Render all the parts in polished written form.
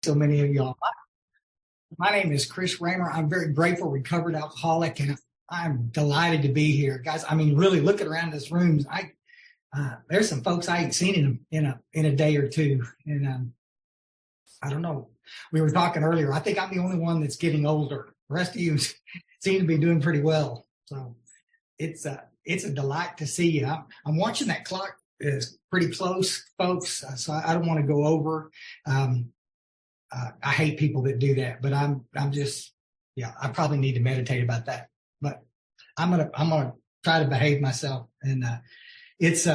So many of y'all. My name is Chris Raymer. I'm very grateful, recovered alcoholic, and I'm delighted to be here, guys. I mean, really looking around this room, there's some folks I ain't seen in a day or two, and I don't know. We were talking earlier. I think I'm the only one that's getting older. The rest of you seem to be doing pretty well. So it's a delight to see you. I'm watching that clock is pretty close, folks. So I don't want to go over. I hate people that do that, but I'm just, yeah, I probably need to meditate about that, but I'm going to try to behave myself. And, it's,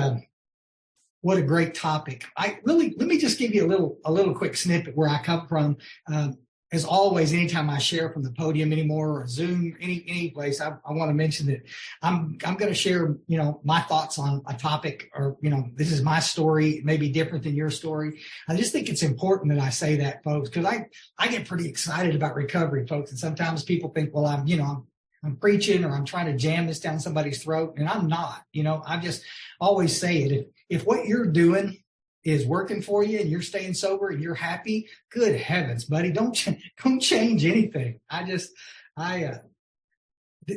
what a great topic. Let me just give you a little quick snippet where I come from. As always, anytime I share from the podium anymore or Zoom, any place, I want to mention that I'm going to share, my thoughts on a topic, or, this is my story. It may be different than your story. I just think it's important that I say that, folks, because I get pretty excited about recovery, folks. And sometimes people think, well, I'm preaching, or I'm trying to jam this down somebody's throat, and I'm not. I just always say it. If what you're doing is working for you and you're staying sober and you're happy, good heavens, buddy, don't change anything.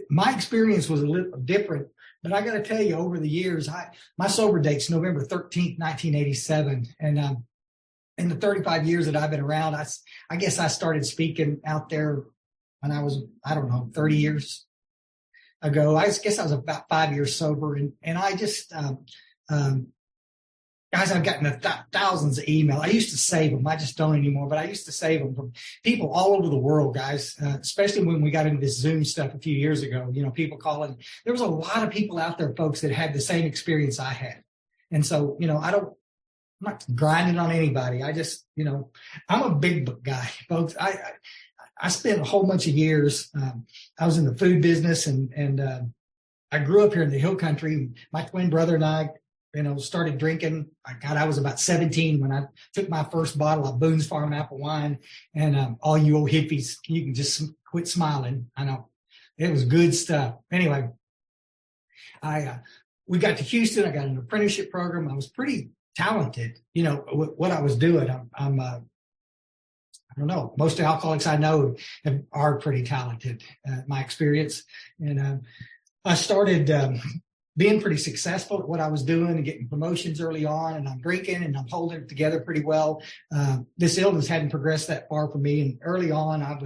My experience was a little different, but I got to tell you, over the years, my sober date's November 13th, 1987. And in the 35 years that I've been around, I guess I started speaking out there when I was, 30 years ago. I guess I was about 5 years sober. And I just, guys, I've gotten thousands of emails. I used to save them. I just don't anymore, but I used to save them from people all over the world, guys, especially when we got into this Zoom stuff a few years ago. People calling. There was a lot of people out there, folks, that had the same experience I had. And so, I'm not grinding on anybody. I just, I'm a big book guy, folks. I spent a whole bunch of years. I was in the food business, and I grew up here in the hill country. My twin brother and I, started drinking. I was about 17 when I took my first bottle of Boone's Farm apple wine. And all you old hippies, you can just quit smiling. I know it was good stuff. Anyway, we got to Houston. I got an apprenticeship program. I was pretty talented, what I was doing. I don't know. Most alcoholics I know are pretty talented, my experience. And I started being pretty successful at what I was doing and getting promotions early on, and I'm drinking and I'm holding it together pretty well. This illness hadn't progressed that far for me. And early on,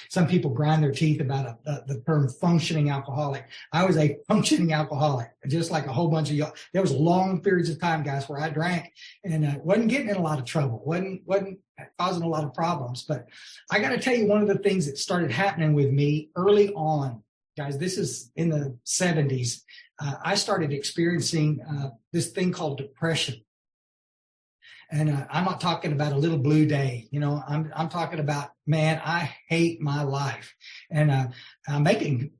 some people grind their teeth about the term functioning alcoholic. I was a functioning alcoholic, just like a whole bunch of y'all. There was long periods of time, guys, where I drank and wasn't getting in a lot of trouble, wasn't causing a lot of problems. But I got to tell you, one of the things that started happening with me early on, guys, this is in the 70s. I started experiencing this thing called depression. And I'm not talking about a little blue day. I'm talking about, man, I hate my life. And I'm making,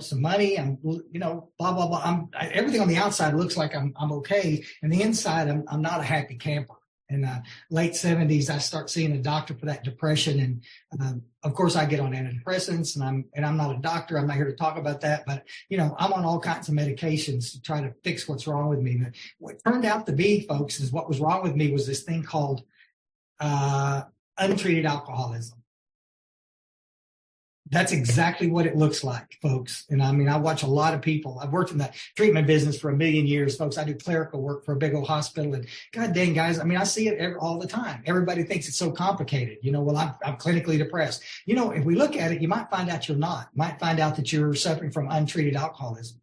some money. I'm, blah, blah, blah. Everything on the outside looks like I'm okay. And the inside, I'm not a happy camper. In late 70s, I start seeing a doctor for that depression. And of course, I get on antidepressants, and I'm not a doctor. I'm not here to talk about that. But, I'm on all kinds of medications to try to fix what's wrong with me. But what turned out to be, folks, is what was wrong with me was this thing called untreated alcoholism. That's exactly what it looks like, folks. And I watch a lot of people. I've worked in the treatment business for a million years, folks. I do clerical work for a big old hospital. And God dang, guys, I see it all the time. Everybody thinks it's so complicated. Well, I'm clinically depressed. If we look at it, you might find out you're not. You might find out that you're suffering from untreated alcoholism.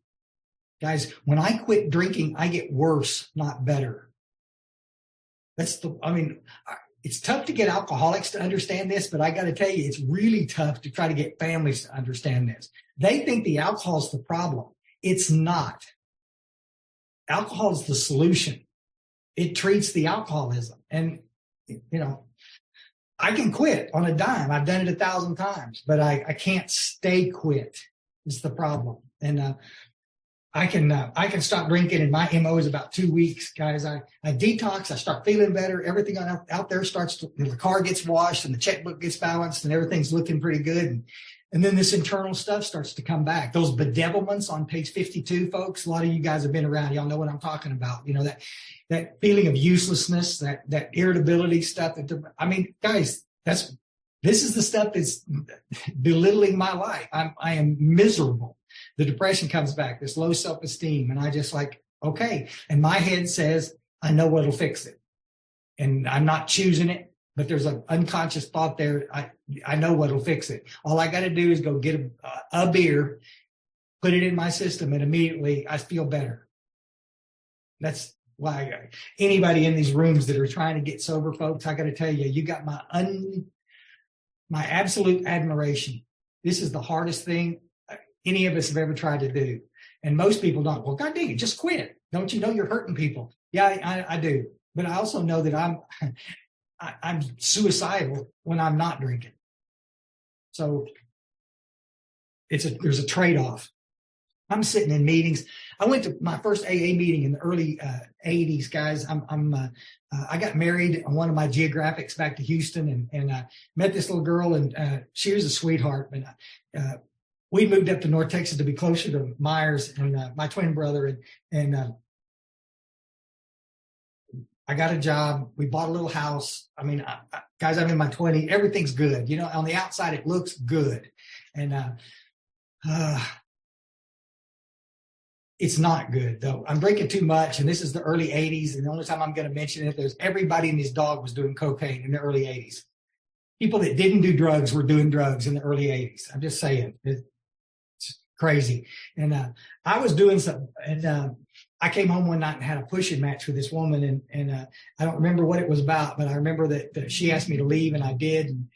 Guys, when I quit drinking, I get worse, not better. It's tough to get alcoholics to understand this, but I got to tell you, it's really tough to try to get families to understand this. They think the alcohol is the problem. It's not. Alcohol is the solution. It treats the alcoholism. And, I can quit on a dime. I've done it 1,000 times, but I can't stay quit. It's the problem. And I can stop drinking, and my MO is about 2 weeks, guys. I detox. I start feeling better. Everything out there starts to, the car gets washed and the checkbook gets balanced and everything's looking pretty good. And then this internal stuff starts to come back. Those bedevilments on page 52, folks, a lot of you guys have been around. Y'all know what I'm talking about. You know, that feeling of uselessness, that irritability stuff. I mean, guys, this is the stuff that's belittling my life. I am miserable. The depression comes back, this low self-esteem. And I just like, okay. And my head says, I know what'll fix it. And I'm not choosing it. But there's an unconscious thought there. I know what'll fix it. All I got to do is go get a beer, put it in my system, and immediately I feel better. That's why anybody in these rooms that are trying to get sober, folks, I got to tell you, you got my absolute admiration. This is the hardest thing any of us have ever tried to do. And most people don't. Well, God dang it, just quit. Don't you know you're hurting people? Yeah, I do. But I also know that I'm suicidal when I'm not drinking. So there's a trade-off. I'm sitting in meetings. I went to my first AA meeting in the early 80s, guys. I got married on one of my geographics back to Houston and met this little girl, and she was a sweetheart. But we moved up to North Texas to be closer to Myers and my twin brother, and I got a job. We bought a little house. I mean, guys, I'm in my 20s. Everything's good. You know, on the outside, it looks good. And it's not good, though. I'm drinking too much, and this is the early 80s. And the only time I'm going to mention it, there's everybody and his dog was doing cocaine in the early 80s. People that didn't do drugs were doing drugs in the early 80s. I'm just saying. It's crazy. And I was doing something, and I came home one night and had a pushing match with this woman, and I don't remember what it was about, but I remember that she asked me to leave, and I did. And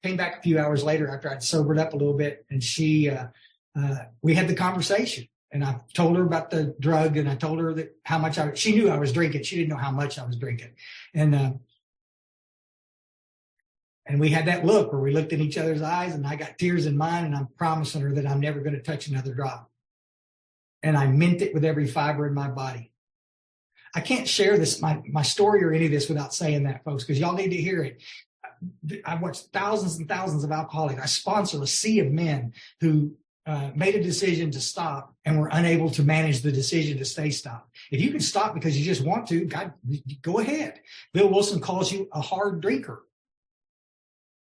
came back a few hours later after I'd sobered up a little bit, and we had the conversation, and I told her about the drug, and I told her that how much she knew I was drinking. She didn't know how much I was drinking, and we had that look where we looked in each other's eyes, and I got tears in mine, and I'm promising her that I'm never going to touch another drop. And I meant it with every fiber in my body. I can't share this, my story or any of this without saying that, folks, because y'all need to hear it. I've watched thousands and thousands of alcoholics. I sponsor a sea of men who made a decision to stop and were unable to manage the decision to stay stopped. If you can stop because you just want to, God, go ahead. Bill Wilson calls you a hard drinker.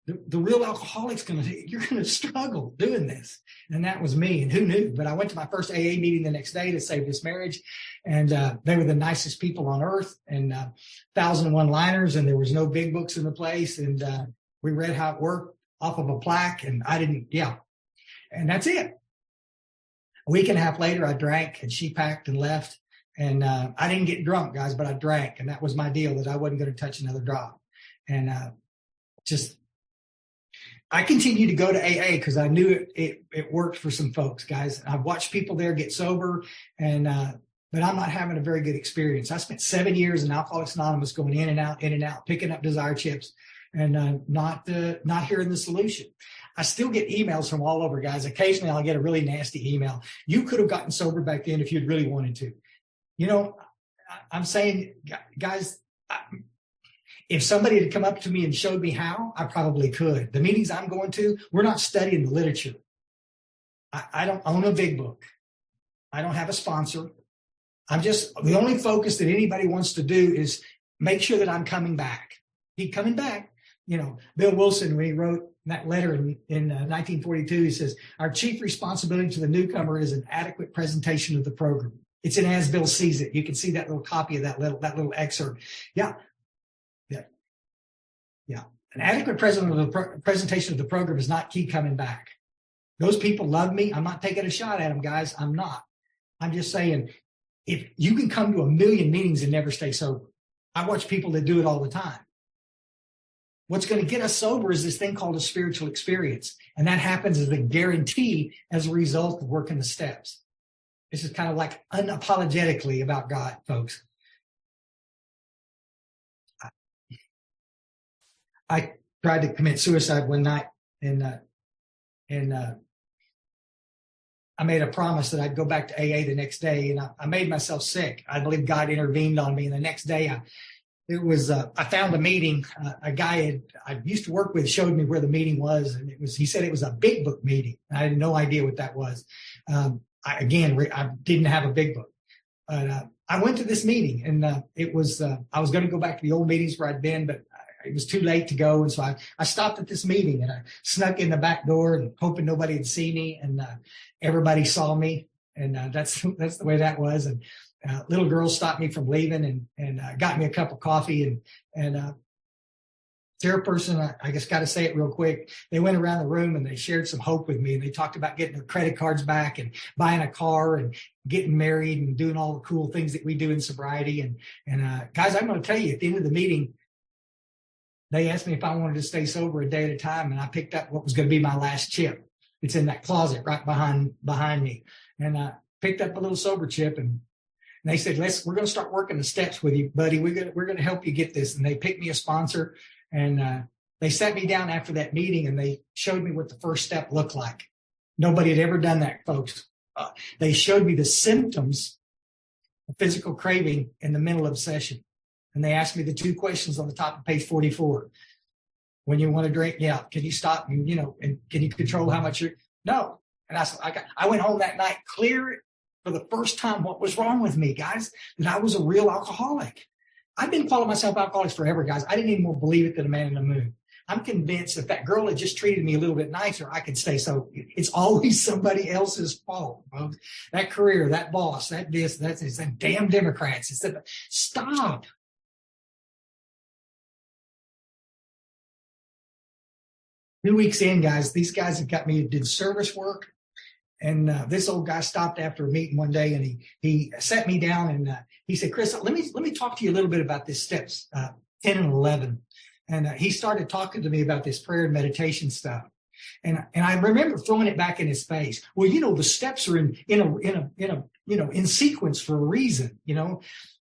The real alcoholic's you're going to struggle doing this. And that was me. And who knew? But I went to my first AA meeting the next day to save this marriage. And they were the nicest people on earth, and 1,001 liners. And there was no big books in the place. And we read how it worked off of a plaque. And and that's it. A week and a half later, I drank, and she packed and left. And I didn't get drunk, guys, but I drank. And that was my deal, that I wasn't going to touch another drop. And I continued to go to AA because I knew it worked for some folks, guys. I've watched people there get sober, but I'm not having a very good experience. I spent 7 years in Alcoholics Anonymous, going in and out, picking up Desire chips, and not hearing the solution. I still get emails from all over, guys. Occasionally, I'll get a really nasty email. You could have gotten sober back then if you'd really wanted to. You know, I'm saying, guys, if somebody had come up to me and showed me how, I probably could. The meetings I'm going to, we're not studying the literature. I don't own a big book. I don't have a sponsor. The only focus that anybody wants to do is make sure that I'm coming back. Keep coming back. You know, Bill Wilson, when he wrote that letter in 1942, he says, our chief responsibility to the newcomer is an adequate presentation of the program. It's in As Bill Sees It. You can see that little copy of that little excerpt. Yeah. An adequate presentation of the program is not keep coming back. Those people love me. I'm not taking a shot at them, guys. I'm not. I'm just saying, if you can come to 1 million meetings and never stay sober. I watch people that do it all the time. What's going to get us sober is this thing called a spiritual experience. And that happens as a guarantee as a result of working the steps. This is kind of like unapologetically about God, folks. I tried to commit suicide one night, and I made a promise that I'd go back to AA the next day, and I made myself sick. I believe God intervened on me. And the next day It was, I found a meeting. A guy I used to work with showed me where the meeting was. And he said it was a big book meeting. I had no idea what that was. I didn't have a big book, but I went to this meeting, and I was going to go back to the old meetings where I'd been, but it was too late to go. And so I stopped at this meeting, and I snuck in the back door and hoping nobody would see me. And everybody saw me. And that's the way that was. And little girl stopped me from leaving and got me a cup of coffee. And chairperson, I just got to say it real quick. They went around the room and they shared some hope with me. And they talked about getting their credit cards back and buying a car and getting married and doing all the cool things that we do in sobriety. And guys, I'm going to tell you, at the end of the meeting, they asked me if I wanted to stay sober a day at a time. And I picked up what was going to be my last chip. It's in that closet right behind me. And I picked up a little sober chip, and they said, we're going to start working the steps with you, buddy. We're going to help you get this. And they picked me a sponsor, and they sat me down after that meeting, and they showed me what the first step looked like. Nobody had ever done that, folks. They showed me the symptoms of physical craving and the mental obsession. And they asked me the two questions on the top of page 44. When you want to drink, yeah. Can you stop? And can you control how much no. And I went home that night clear for the first time what was wrong with me, guys, that I was a real alcoholic. I've been calling myself alcoholics forever, guys. I didn't even more believe it than a man in the moon. I'm convinced if that girl had just treated me a little bit nicer, I could stay sober. It's always somebody else's fault, folks. That career, that boss, that damn Democrats. Stop. 2 weeks in, guys, these guys have got me, did service work. And this old guy stopped after a meeting one day, and he sat me down, and he said, Chris, let me talk to you a little bit about this steps 10 and 11. And he started talking to me about this prayer and meditation stuff. And I remember throwing it back in his face. Well, the steps are in sequence for a reason,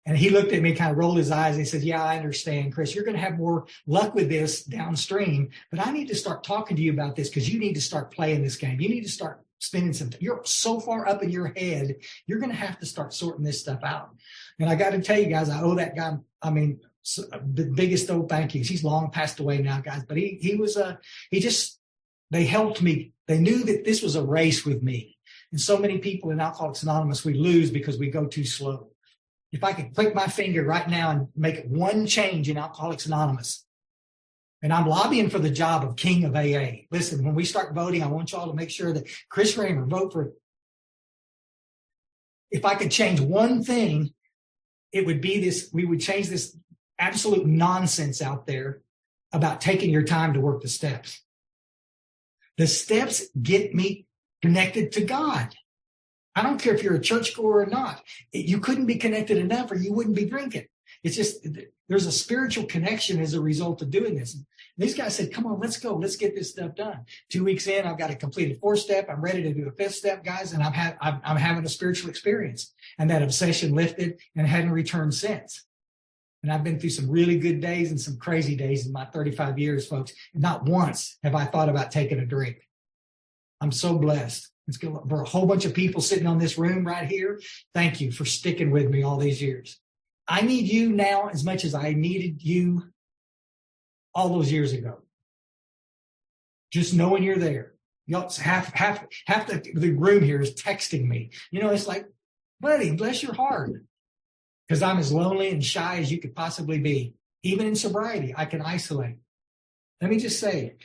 And he looked at me, kind of rolled his eyes. And he said, yeah, I understand, Chris. You're going to have more luck with this downstream, but I need to start talking to you about this because you need to start playing this game. You need to start spending some time. You're so far up in your head, you're going to have to start sorting this stuff out. And I got to tell you guys, I owe that guy, the biggest old thank yous. He's long passed away now, guys, but they helped me. They knew that this was a race with me. And so many people in Alcoholics Anonymous, we lose because we go too slow. If I could click my finger right now and make one change in Alcoholics Anonymous, and I'm lobbying for the job of king of AA. Listen, when we start voting, I want y'all to make sure that Chris Raymer vote for it. If I could change one thing, it would be this. We would change this absolute nonsense out there about taking your time to work the steps. The steps get me connected to God. I don't care if you're a churchgoer or not. You couldn't be connected enough or you wouldn't be drinking. It's just, there's a spiritual connection as a result of doing this. And these guys said, come on, let's go. Let's get this stuff done. 2 weeks in, I've got a completed 4th step. I'm ready to do a 5th step, guys. And I'm having a spiritual experience, and that obsession lifted and hadn't returned since. And I've been through some really good days and some crazy days in my 35 years, folks. And not once have I thought about taking a drink. I'm so blessed. It's good for a whole bunch of people sitting on this room right here. Thank you for sticking with me all these years. I need you now as much as I needed you all those years ago. Just knowing you're there. Y'all, half the room here is texting me. It's like, buddy, bless your heart. Because I'm as lonely and shy as you could possibly be. Even in sobriety, I can isolate. Let me just say,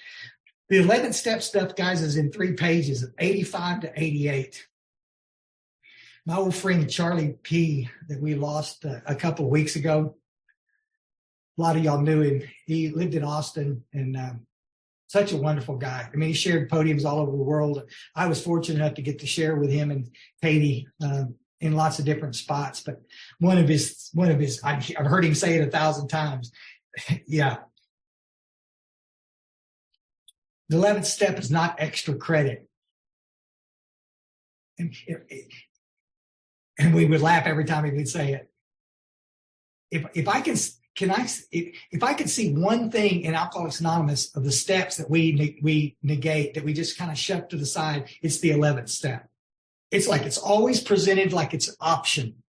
the 11th step stuff, guys, is in 3 pages, 85 to 88. My old friend Charlie P. that we lost a couple of weeks ago. A lot of y'all knew him. He lived in Austin, and such a wonderful guy. He shared podiums all over the world. I was fortunate enough to get to share with him and Katie in lots of different spots. But one of his, I've heard him say it 1,000 times. Yeah. The 11th step is not extra credit. And we would laugh every time he would say it. If I could see one thing in Alcoholics Anonymous of the steps that we negate, that we just kind of shove to the side, it's the 11th step. It's like it's always presented like it's an option.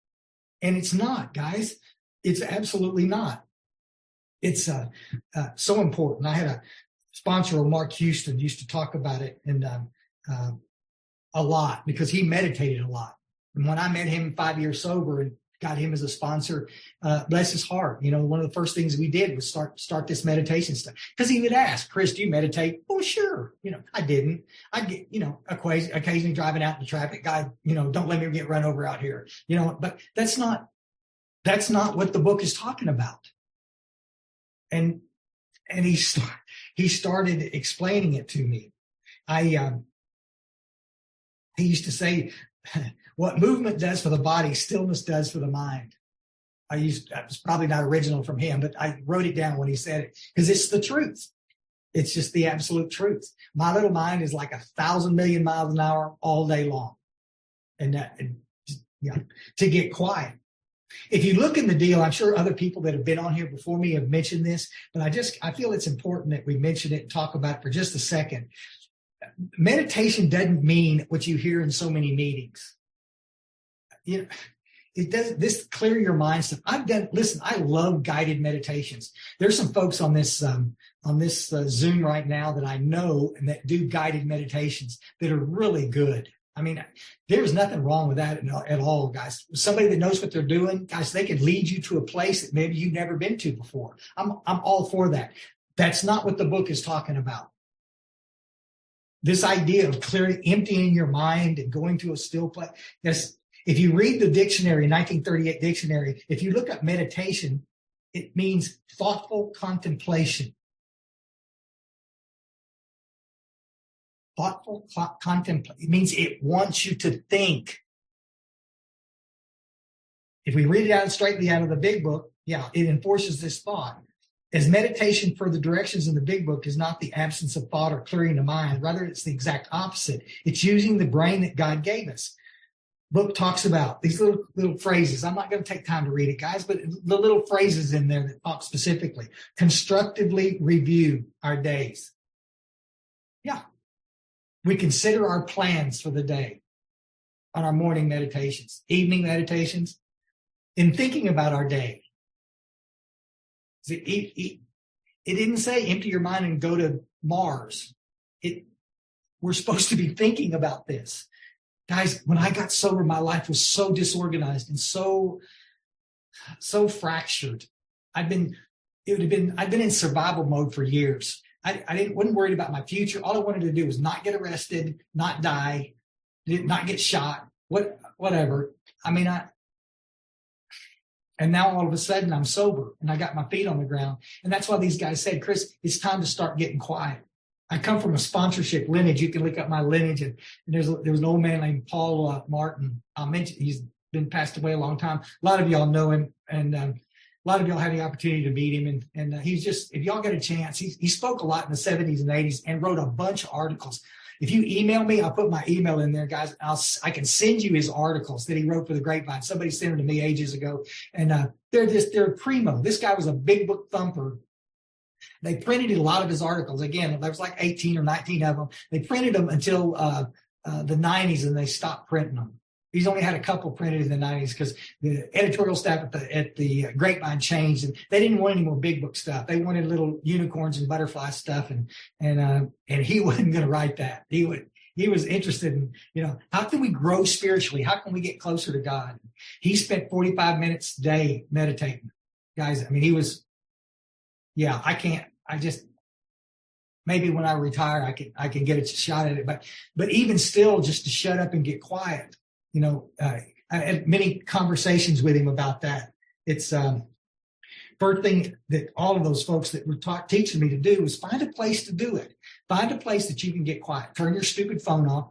And it's not, guys. It's absolutely not. It's so important. I had a sponsor, Mark Houston, used to talk about it and a lot because he meditated a lot. And when I met him 5 years sober and got him as a sponsor, bless his heart, one of the first things we did was start this meditation stuff. Because he would ask, Chris, do you meditate? Oh, sure. I didn't. I get, occasionally driving out in the traffic, God, don't let me get run over out here. But that's not what the book is talking about. And he started explaining it to me. He used to say, what movement does for the body, stillness does for the mind. That was probably not original from him, but I wrote it down when he said it because it's the truth. It's just the absolute truth. My little mind is like 1,000 million miles an hour all day long. And to get quiet. If you look in the deal, I'm sure other people that have been on here before me have mentioned this, but I feel it's important that we mention it and talk about it for just a second. Meditation doesn't mean what you hear in so many meetings. It does this clear your mind stuff. I love guided meditations. There's some folks on this Zoom right now that I know and that do guided meditations that are really good. I mean, there's nothing wrong with that at all, guys. Somebody that knows what they're doing, guys, they can lead you to a place that maybe you've never been to before. I'm all for that. That's not what the book is talking about. This idea of emptying your mind and going to a still place. Yes, if you read the dictionary, 1938 dictionary, if you look up meditation, it means thoughtful contemplation. Thoughtful contemplation. It means it wants you to think. If we read it out straightly out of the big book, it enforces this thought. As meditation for the directions in the big book is not the absence of thought or clearing the mind. Rather, it's the exact opposite. It's using the brain that God gave us. Book talks about these little phrases. I'm not going to take time to read it, guys, but the little phrases in there that talk specifically. Constructively review our days. Yeah. We consider our plans for the day on our morning meditations, evening meditations, in thinking about our day. It didn't say empty your mind and go to Mars. We're supposed to be thinking about this. Guys, when I got sober, my life was so disorganized and so fractured. I've been in survival mode for years. I wasn't worried about my future. All I wanted to do was not get arrested, not die, not get shot, whatever. And now all of a sudden I'm sober and I got my feet on the ground. And that's why these guys said, Chris, it's time to start getting quiet. I come from a sponsorship lineage. You can look up my lineage. And there was an old man named Paul Martin. I'll mention, he's been passed away a long time. A lot of y'all know him. And a lot of y'all had the opportunity to meet him. And he's just, if y'all get a chance, he spoke a lot in the 70s and 80s and wrote a bunch of articles. If you email me, I'll put my email in there, guys. I can send you his articles that he wrote for the Grapevine. Somebody sent them to me ages ago. And they're primo. This guy was a big book thumper. They printed a lot of his articles. Again, there was like 18 or 19 of them. They printed them until the 90s and they stopped printing them. He's only had a couple printed in the 90s because the editorial staff at the Grapevine changed and they didn't want any more big book stuff. They wanted little unicorns and butterfly stuff, and he wasn't going to write that. He was interested in, how can we grow spiritually? How can we get closer to God? He spent 45 minutes a day meditating. Guys, maybe when I retire, I can get a shot at it. But even still, just to shut up and get quiet. I had many conversations with him about that. It's first thing that all of those folks that were teaching me to do was find a place to do it. Find a place that you can get quiet. Turn your stupid phone off.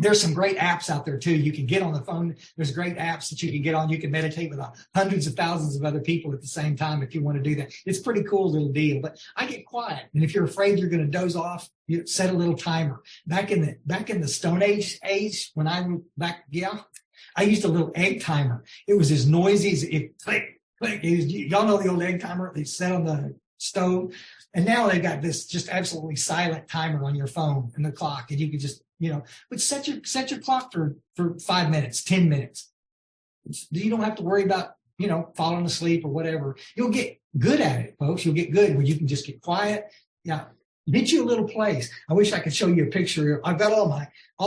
There's some great apps out there too. You can get on the phone. There's great apps that you can get on. You can meditate with hundreds of thousands of other people at the same time if you want to do that. It's a pretty cool little deal. But I get quiet, and if you're afraid you're going to doze off, you set a little timer. Back in the Stone Age when I used a little egg timer. It was as noisy as it click click. Y'all know the old egg timer they set on the stove, and now they got this just absolutely silent timer on your phone and the clock, and you can just but set your clock for 5 minutes, 10 minutes. You don't have to worry about falling asleep or whatever. You'll get good at it, folks. You'll get good where you can just get quiet. Yeah. Get you a little place. I wish I could show you a picture. I've got all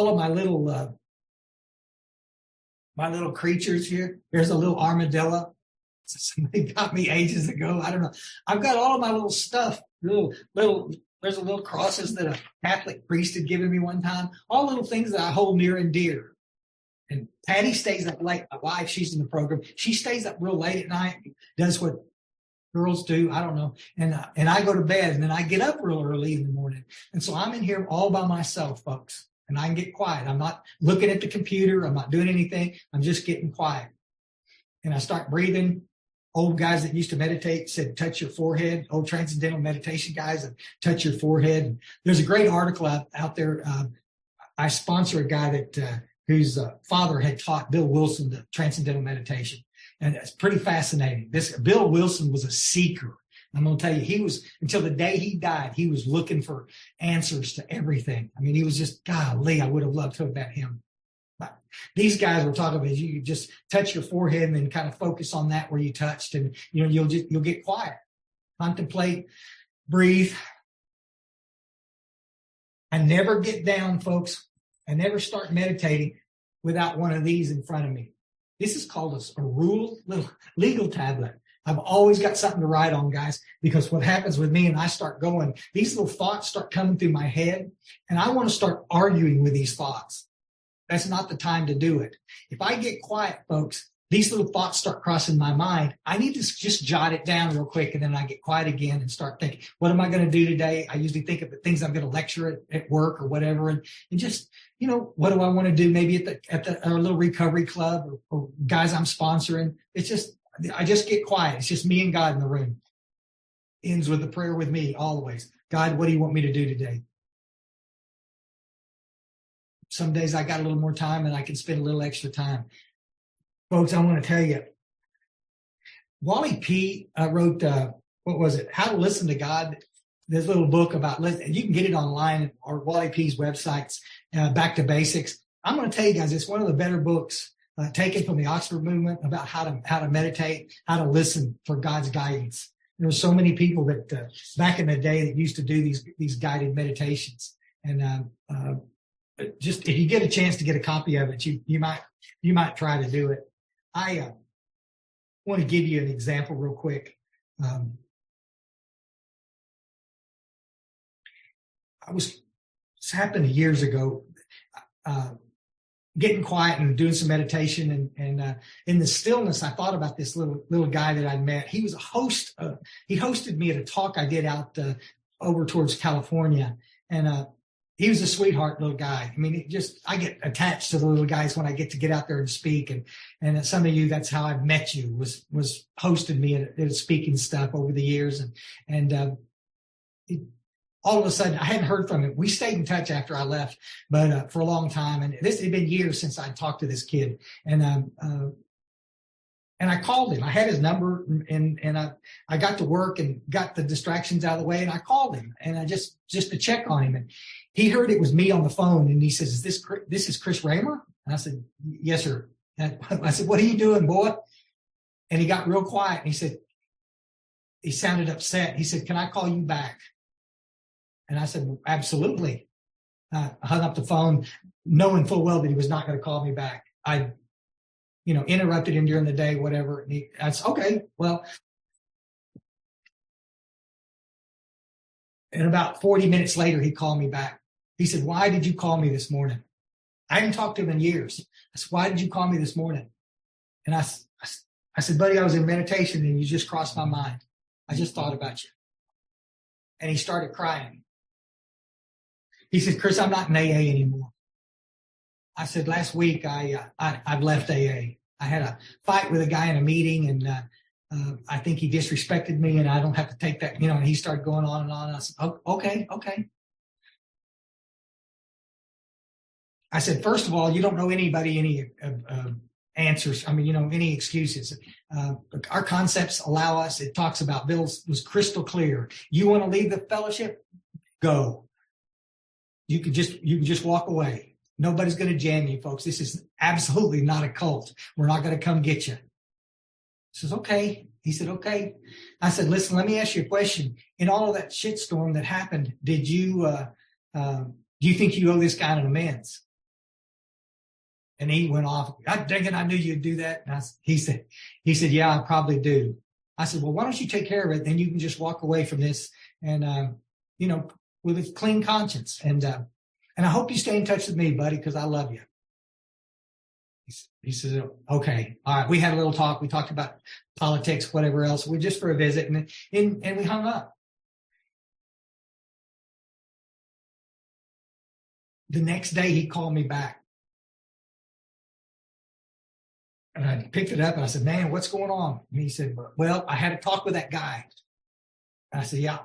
of my little creatures here. There's a little armadillo. Somebody got me ages ago. I don't know. I've got all of my little stuff. There's a little crosses that a Catholic priest had given me one time. All little things that I hold near and dear. And Patty stays up late. My wife, she's in the program. She stays up real late at night, does what girls do. I don't know. And I go to bed, and then I get up real early in the morning. And so I'm in here all by myself, folks. And I can get quiet. I'm not looking at the computer. I'm not doing anything. I'm just getting quiet. And I start breathing. Old guys that used to meditate said, touch your forehead. Old transcendental meditation guys that touch your forehead. There's a great article out there. I sponsor a guy that whose father had taught Bill Wilson the transcendental meditation. And it's pretty fascinating. Bill Wilson was a seeker. I'm going to tell you, until the day he died, he was looking for answers to everything. I mean, he was just, golly, I would have loved to have met him. But these guys were talking about, you just touch your forehead and then kind of focus on that where you touched, and you'll get quiet, contemplate, breathe. I never get down, folks. I never start meditating without one of these in front of me. This is called a rule, little legal tablet. I've always got something to write on, guys, because what happens with me and I start going, these little thoughts start coming through my head, and I want to start arguing with these thoughts. That's not the time to do it. If I get quiet, folks, these little thoughts start crossing my mind. I need to just jot it down real quick, and then I get quiet again and start thinking, what am I going to do today? I usually think of the things I'm going to lecture at work or whatever, and just, what do I want to do maybe at the little recovery club or guys I'm sponsoring. I just get quiet. It's just me and God in the room. Ends with a prayer with me always. God, what do you want me to do today? Some days I got a little more time and I can spend a little extra time. Folks, I want to tell you, Wally P. wrote, How to Listen to God. This little book about listening. You can get it online or Wally P.'s websites, Back to Basics. I'm going to tell you guys, it's one of the better books taken from the Oxford movement about how to meditate, how to listen for God's guidance. There were so many people that back in the day that used to do these guided meditations. And just if you get a chance to get a copy of it, you might try to do it. I want to give you an example real quick. This happened years ago. Getting quiet and doing some meditation, and in the stillness, I thought about this little guy that I'd met. He was a host. He hosted me at a talk I did out over towards California, and he was a sweetheart little guy. I mean, I get attached to the little guys when I get out there and speak, and some of you, that's how I met you, was hosted me at speaking stuff over the years, and all of a sudden, I hadn't heard from him. We stayed in touch after I left, but for a long time. And this had been years since I'd talked to this kid. And I called him. I had his number, and I got to work and got the distractions out of the way. And I called him, and I just to check on him. And he heard it was me on the phone, and he says, this is Chris Raymer? And I said, yes, sir. And I said, what are you doing, boy? And he got real quiet. And he sounded upset. He said, can I call you back? And I said, absolutely. I hung up the phone, knowing full well that he was not going to call me back. I, interrupted him during the day, whatever. And I said, okay, well. And about 40 minutes later, he called me back. He said, why did you call me this morning? I hadn't talked to him in years. I said, why did you call me this morning? And I said, buddy, I was in meditation and you just crossed my mind. I just thought about you. And he started crying. He said, Chris, I'm not in AA anymore. I said, last week I've left AA. I had a fight with a guy in a meeting, and I think he disrespected me, and I don't have to take that, and he started going on and on. And I said, oh, okay. I said, first of all, you don't know anybody any answers. I mean, any excuses. Our concepts allow us. It talks about, Bill was crystal clear. You want to leave the fellowship? Go. You can just walk away. Nobody's going to jam you, folks. This is absolutely not a cult. We're not going to come get you. says, okay. He said, okay. I said, listen, let me ask you a question. In all of that shitstorm that happened, do you think you owe this guy an amends? And he went off. God dang it, I knew you'd do that. And he said, yeah, I probably do. I said, well, why don't you take care of it? Then you can just walk away from this and, with a clean conscience. And I hope you stay in touch with me, buddy, because I love you. He says, okay, all right. We had a little talk. We talked about politics, whatever else. We just for a visit, and we hung up. The next day, he called me back. And I picked it up, and I said, man, what's going on? And he said, well, I had a talk with that guy. And I said, yeah.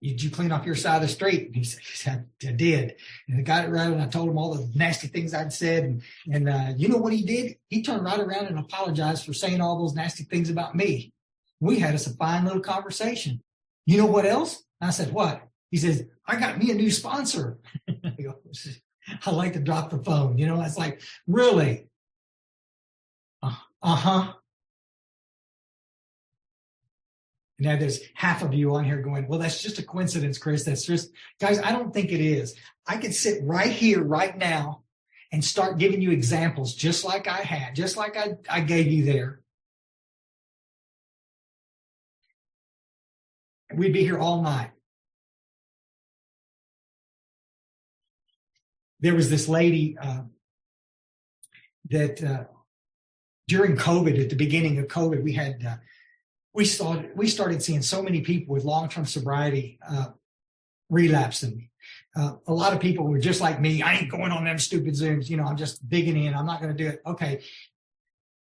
Did you clean off your side of the street? And he said, I did. And I got it right, and I told him all the nasty things I'd said. And you know what he did? He turned right around and apologized for saying all those nasty things about me. We had us a fine little conversation. You know what else? I said, what? He says, I got me a new sponsor. I like to drop the phone. It's like, really? Uh-huh. Now there's half of you on here going, well, that's just a coincidence, Chris. That's just, guys, I don't think it is. I could sit right here, right now, and start giving you examples just like I had, just like I gave you there. We'd be here all night. There was this lady that during COVID, at the beginning of COVID, we had we started seeing so many people with long-term sobriety relapsing. A lot of people were just like me. I ain't going on them stupid Zooms. I'm just digging in. I'm not going to do it. Okay.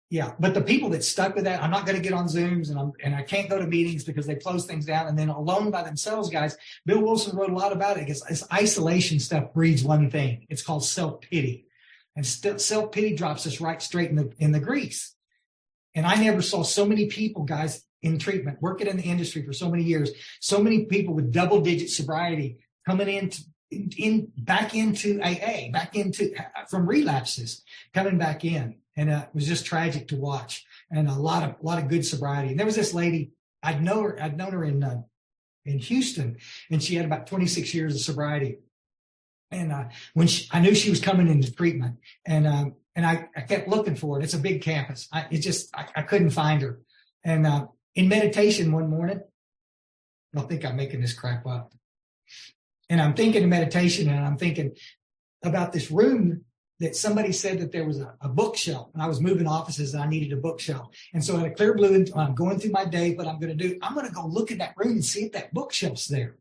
Yeah. But the people that stuck with that, I'm not going to get on Zooms and I can't go to meetings because they close things down. And then alone by themselves, guys, Bill Wilson wrote a lot about it. This isolation stuff breeds one thing. It's called self-pity. And self-pity drops us right straight in the grease. And I never saw so many people, guys, in treatment, working in the industry for so many years, so many people with double-digit sobriety coming back into AA, from relapses, coming back in. And it was just tragic to watch, and a lot of good sobriety. And there was this lady, I'd known her in Houston, and she had about 26 years of sobriety. And when I knew she was coming into treatment, and I kept looking for it. It's a big campus. I couldn't find her. And in meditation one morning, I don't think I'm making this crap up. And I'm thinking of meditation, and I'm thinking about this room that somebody said that there was a bookshelf, and I was moving offices and I needed a bookshelf. And so I had a clear blue, and I'm going through my day, what I'm going to do, I'm going to go look in that room and see if that bookshelf's there.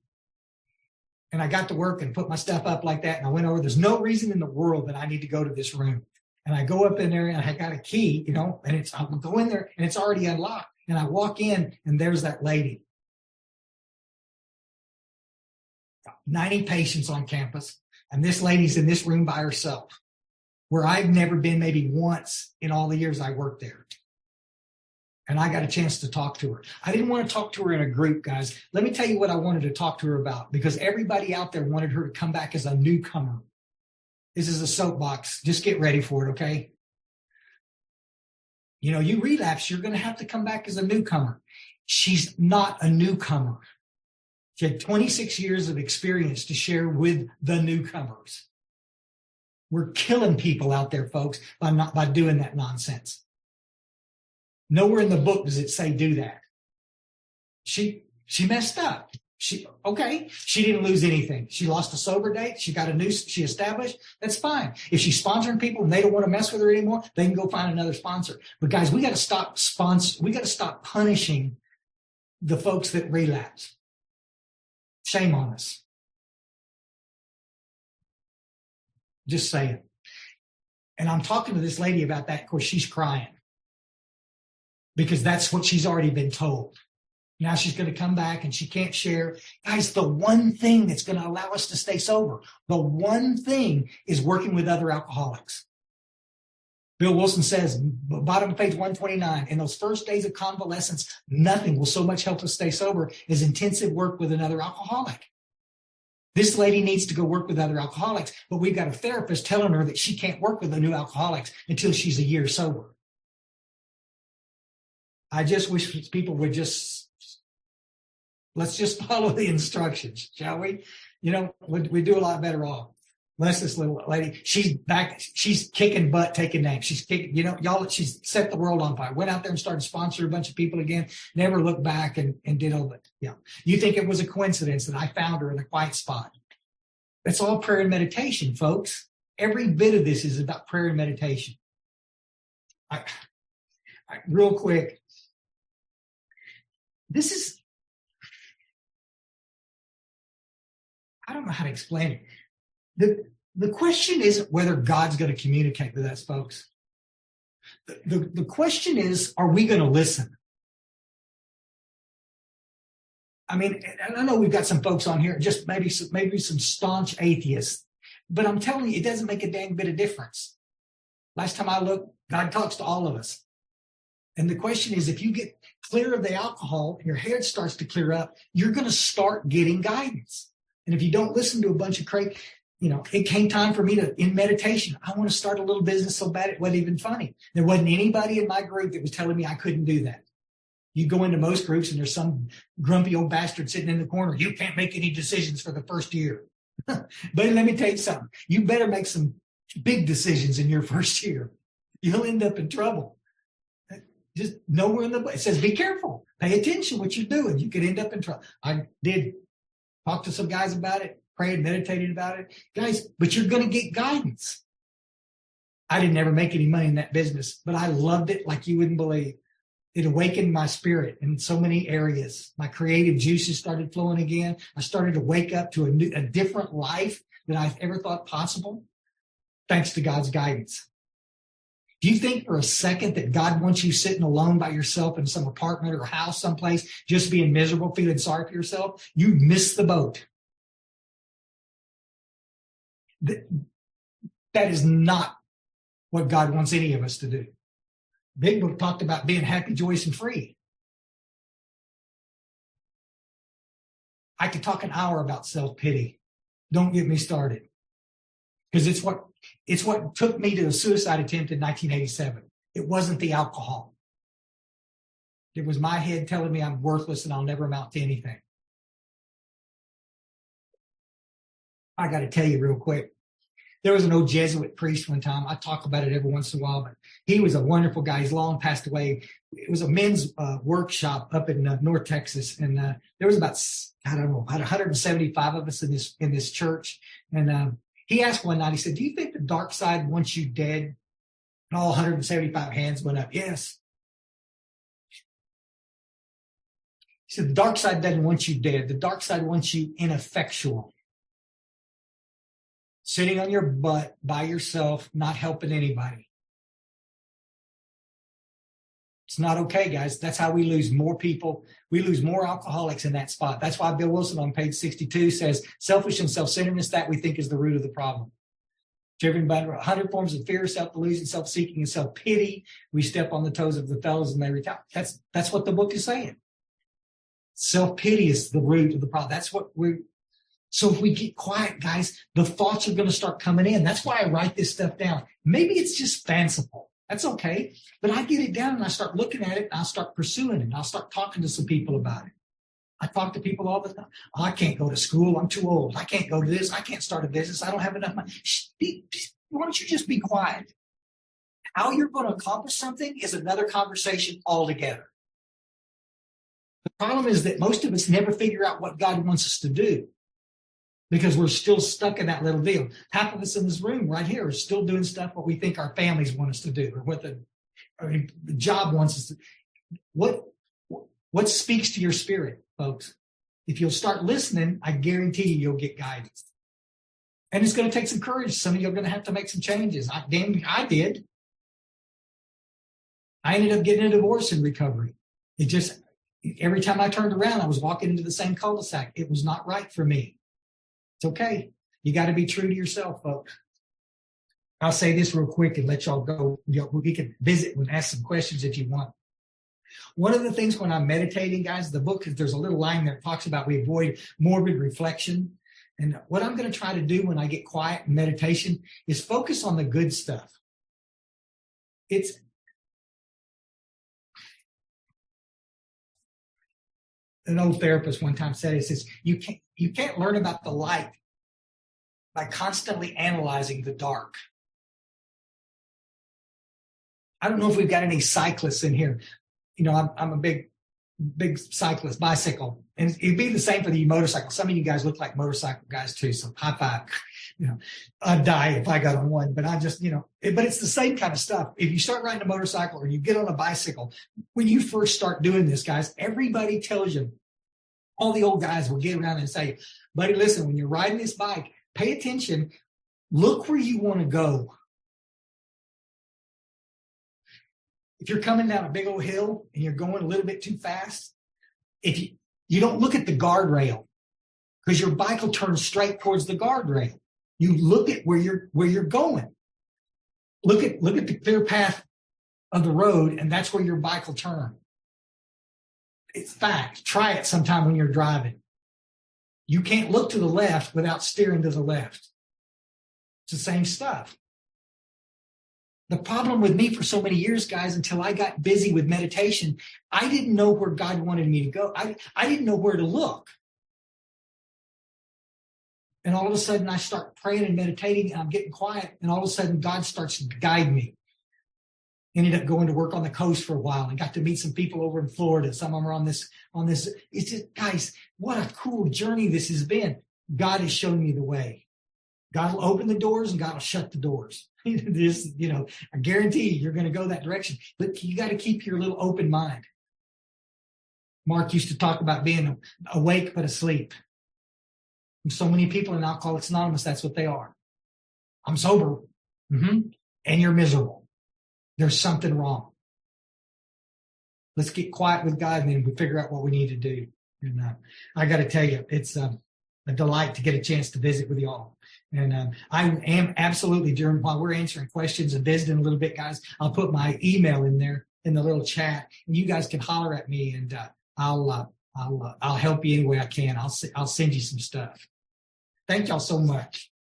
And I got to work and put my stuff up like that. And I went over, there's no reason in the world that I need to go to this room. And I go up in there, and I got a key, and I'll go in there, and it's already unlocked. And I walk in, and there's that lady. 90 patients on campus. And this lady's in this room by herself, where I've never been maybe once in all the years I worked there. And I got a chance to talk to her. I didn't want to talk to her in a group, guys. Let me tell you what I wanted to talk to her about, because everybody out there wanted her to come back as a newcomer. This is a soapbox. Just get ready for it, okay? You relapse, you're going to have to come back as a newcomer. She's not a newcomer. She had 26 years of experience to share with the newcomers. We're killing people out there, folks, by doing that nonsense. Nowhere in the book does it say do that. She messed up. She didn't lose anything. She lost a sober date. She established. That's fine. If she's sponsoring people and they don't want to mess with her anymore, they can go find another sponsor. But guys, we got to stop punishing the folks that relapse. Shame on us. Just saying. And I'm talking to this lady about that. Of course, she's crying, because that's what she's already been told. Now she's going to come back and she can't share. Guys, the one thing that's going to allow us to stay sober, the one thing is working with other alcoholics. Bill Wilson says, bottom of page 129, in those first days of convalescence, nothing will so much help us stay sober as intensive work with another alcoholic. This lady needs to go work with other alcoholics, but we've got a therapist telling her that she can't work with the new alcoholics until she's a year sober. I just wish people would let's just follow the instructions, shall we? We do a lot better off. Bless this little lady. She's back. She's kicking butt, taking names. She's kicking, y'all, she's set the world on fire. Went out there and started sponsoring a bunch of people again. Never looked back and did all that. Yeah. You think it was a coincidence that I found her in a quiet spot? That's all prayer and meditation, folks. Every bit of this is about prayer and meditation. Real quick. I don't know how to explain it. The question isn't whether God's going to communicate with us, folks. The question is, are we going to listen? I mean, and I know we've got some folks on here, just maybe some staunch atheists, but I'm telling you, it doesn't make a dang bit of difference. Last time I looked, God talks to all of us. And the question is, if you get clear of the alcohol and your head starts to clear up, you're going to start getting guidance. And if you don't listen to a bunch of crazy, it came time for me in meditation, I want to start a little business so bad it wasn't even funny. There wasn't anybody in my group that was telling me I couldn't do that. You go into most groups and there's some grumpy old bastard sitting in the corner. You can't make any decisions for the first year. But let me tell you something. You better make some big decisions in your first year. You'll end up in trouble. Just nowhere in the book. It says, be careful. Pay attention what you're doing. You could end up in trouble. I did talk to some guys about it, prayed, meditated about it. Guys, but you're going to get guidance. I didn't ever make any money in that business, but I loved it like you wouldn't believe. It awakened my spirit in so many areas. My creative juices started flowing again. I started to wake up to a different life than I ever thought possible, thanks to God's guidance. Do you think for a second that God wants you sitting alone by yourself in some apartment or house someplace, just being miserable, feeling sorry for yourself? You missed the boat. That is not what God wants any of us to do. Big Book talked about being happy, joyous, and free. I could talk an hour about self-pity. Don't get me started. Because it's what took me to a suicide attempt in 1987. It wasn't the alcohol. It was my head telling me I'm worthless and I'll never amount to anything. I got to tell you real quick. There was an old Jesuit priest one time. I talk about it every once in a while, but he was a wonderful guy. He's long passed away. It was a men's workshop up in North Texas. And there was about 175 of us in this church. And he asked one night, he said, do you think the dark side wants you dead? And all 175 hands went up. Yes. He said, the dark side doesn't want you dead. The dark side wants you ineffectual. Sitting on your butt by yourself, not helping anybody. It's not okay, guys. That's how we lose more people. We lose more alcoholics in that spot. That's why Bill Wilson on page 62 says, selfish and self-centeredness, that we think is the root of the problem. Driven by 100 forms of fear, self-delusion, self-seeking, and self-pity, we step on the toes of the fellows and they retaliate. That's what the book is saying. Self-pity is the root of the problem. That's what So if we get quiet, guys, the thoughts are going to start coming in. That's why I write this stuff down. Maybe it's just fanciful. That's okay. But I get it down and I start looking at it and I'll start pursuing it. I'll start talking to some people about it. I talk to people all the time. Oh, I can't go to school. I'm too old. I can't go to this. I can't start a business. I don't have enough money. Why don't you just be quiet? How you're going to accomplish something is another conversation altogether. The problem is that most of us never figure out what God wants us to do, because we're still stuck in that little deal. Half of us in this room right here are still doing stuff what we think our families want us to do, or what the job wants us to. What speaks to your spirit, folks? If you'll start listening, I guarantee you'll get guidance. And it's going to take some courage. Some of you are going to have to make some changes. I did. I ended up getting a divorce in recovery. Every time I turned around, I was walking into the same cul-de-sac. It was not right for me. It's okay. You got to be true to yourself, folks. I'll say this real quick and let y'all go. We can visit and ask some questions if you want. One of the things when I'm meditating, guys, the book, there's a little line that talks about we avoid morbid reflection. And what I'm going to try to do when I get quiet in meditation is focus on the good stuff. an old therapist one time said, it says, you can't learn about the light by constantly analyzing the dark. I don't know if we've got any cyclists in here. You know, I'm a big cyclist, bicycle. And it'd be the same for the motorcycle. Some of you guys look like motorcycle guys too. So high five. You know, I'd die if I got on one, but I just, but it's the same kind of stuff. If you start riding a motorcycle or you get on a bicycle, when you first start doing this, guys, everybody tells you, all the old guys will get around and say, buddy, listen, when you're riding this bike, pay attention, look where you want to go. If you're coming down a big old hill and you're going a little bit too fast, if you don't look at the guardrail, because your bike will turn straight towards the guardrail. You look at where you're going. Look at the clear path of the road, and that's where your bike will turn. It's fact. Try it sometime when you're driving. You can't look to the left without steering to the left. It's the same stuff. The problem with me for so many years, guys, until I got busy with meditation, I didn't know where God wanted me to go. I didn't know where to look. And all of a sudden I start praying and meditating and I'm getting quiet. And all of a sudden God starts to guide me. Ended up going to work on the coast for a while and got to meet some people over in Florida. Some of them are on this. It's just, guys, what a cool journey this has been. God has shown me the way. God will open the doors and God will shut the doors. This, I guarantee you're going to go that direction. But you got to keep your little open mind. Mark used to talk about being awake but asleep. And so many people in Alcoholics Anonymous, that's what they are. I'm sober. And you're miserable. There's something wrong. Let's get quiet with God and then we figure out what we need to do. And I got to tell you, it's a delight to get a chance to visit with you all. And I am absolutely, while we're answering questions and visiting a little bit, guys, I'll put my email in there in the little chat, and you guys can holler at me, and I'll help you any way I can. I'll send you some stuff. Thank y'all so much.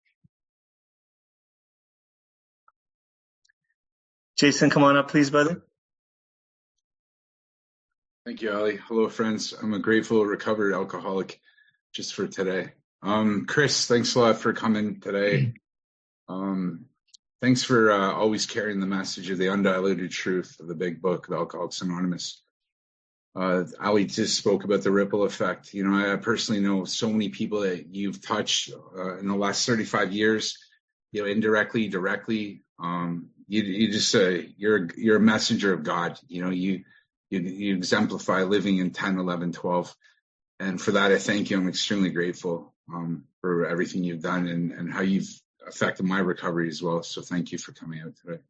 Jason, come on up, please, brother. Thank you, Ali. Hello, friends. I'm a grateful recovered alcoholic just for today. Chris, thanks a lot for coming today. Thanks for always carrying the message of the undiluted truth of the big book, the Alcoholics Anonymous. Ali just spoke about the ripple effect. I personally know so many people that you've touched in the last 35 years, indirectly, directly. You're a messenger of God. You exemplify living in 10, 11, 12. And for that, I thank you. I'm extremely grateful for everything you've done and how you've affected my recovery as well. So thank you for coming out today.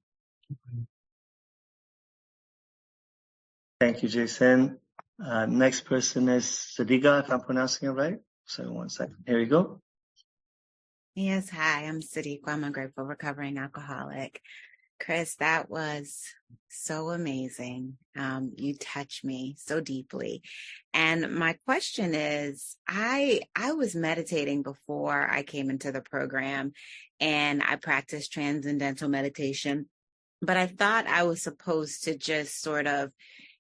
Thank you, Jason. Next person is Sadiqa, if I'm pronouncing it right. So 1 second. Here we go. Yes, hi, I'm Sadiqa. I'm a grateful recovering alcoholic. Chris, that was so amazing. You touched me so deeply. And my question is, I was meditating before I came into the program, and I practiced transcendental meditation, but I thought I was supposed to just sort of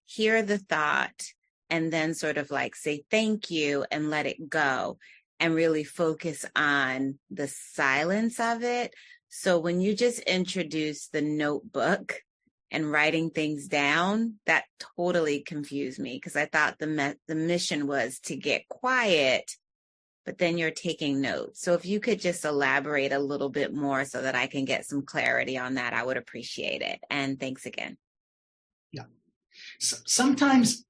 hear the thought and then sort of like say thank you and let it go and really focus on the silence of it. So when you just introduce the notebook and writing things down, that totally confused me because I thought the mission was to get quiet, but then you're taking notes. So if you could just elaborate a little bit more so that I can get some clarity on that, I would appreciate it. And thanks again. Yeah. Sometimes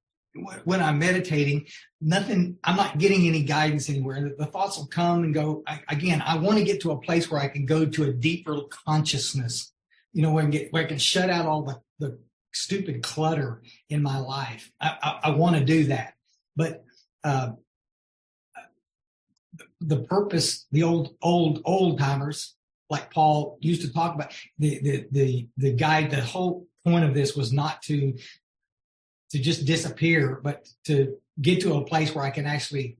when I'm meditating, I'm not getting any guidance anywhere. The thoughts will come and go. I want to get to a place where I can go to a deeper consciousness, where I can shut out all the stupid clutter in my life. I want to do that. But the purpose, the old timers, like Paul used to talk about, the guide, the whole point of this was not to just disappear, but to get to a place where I can actually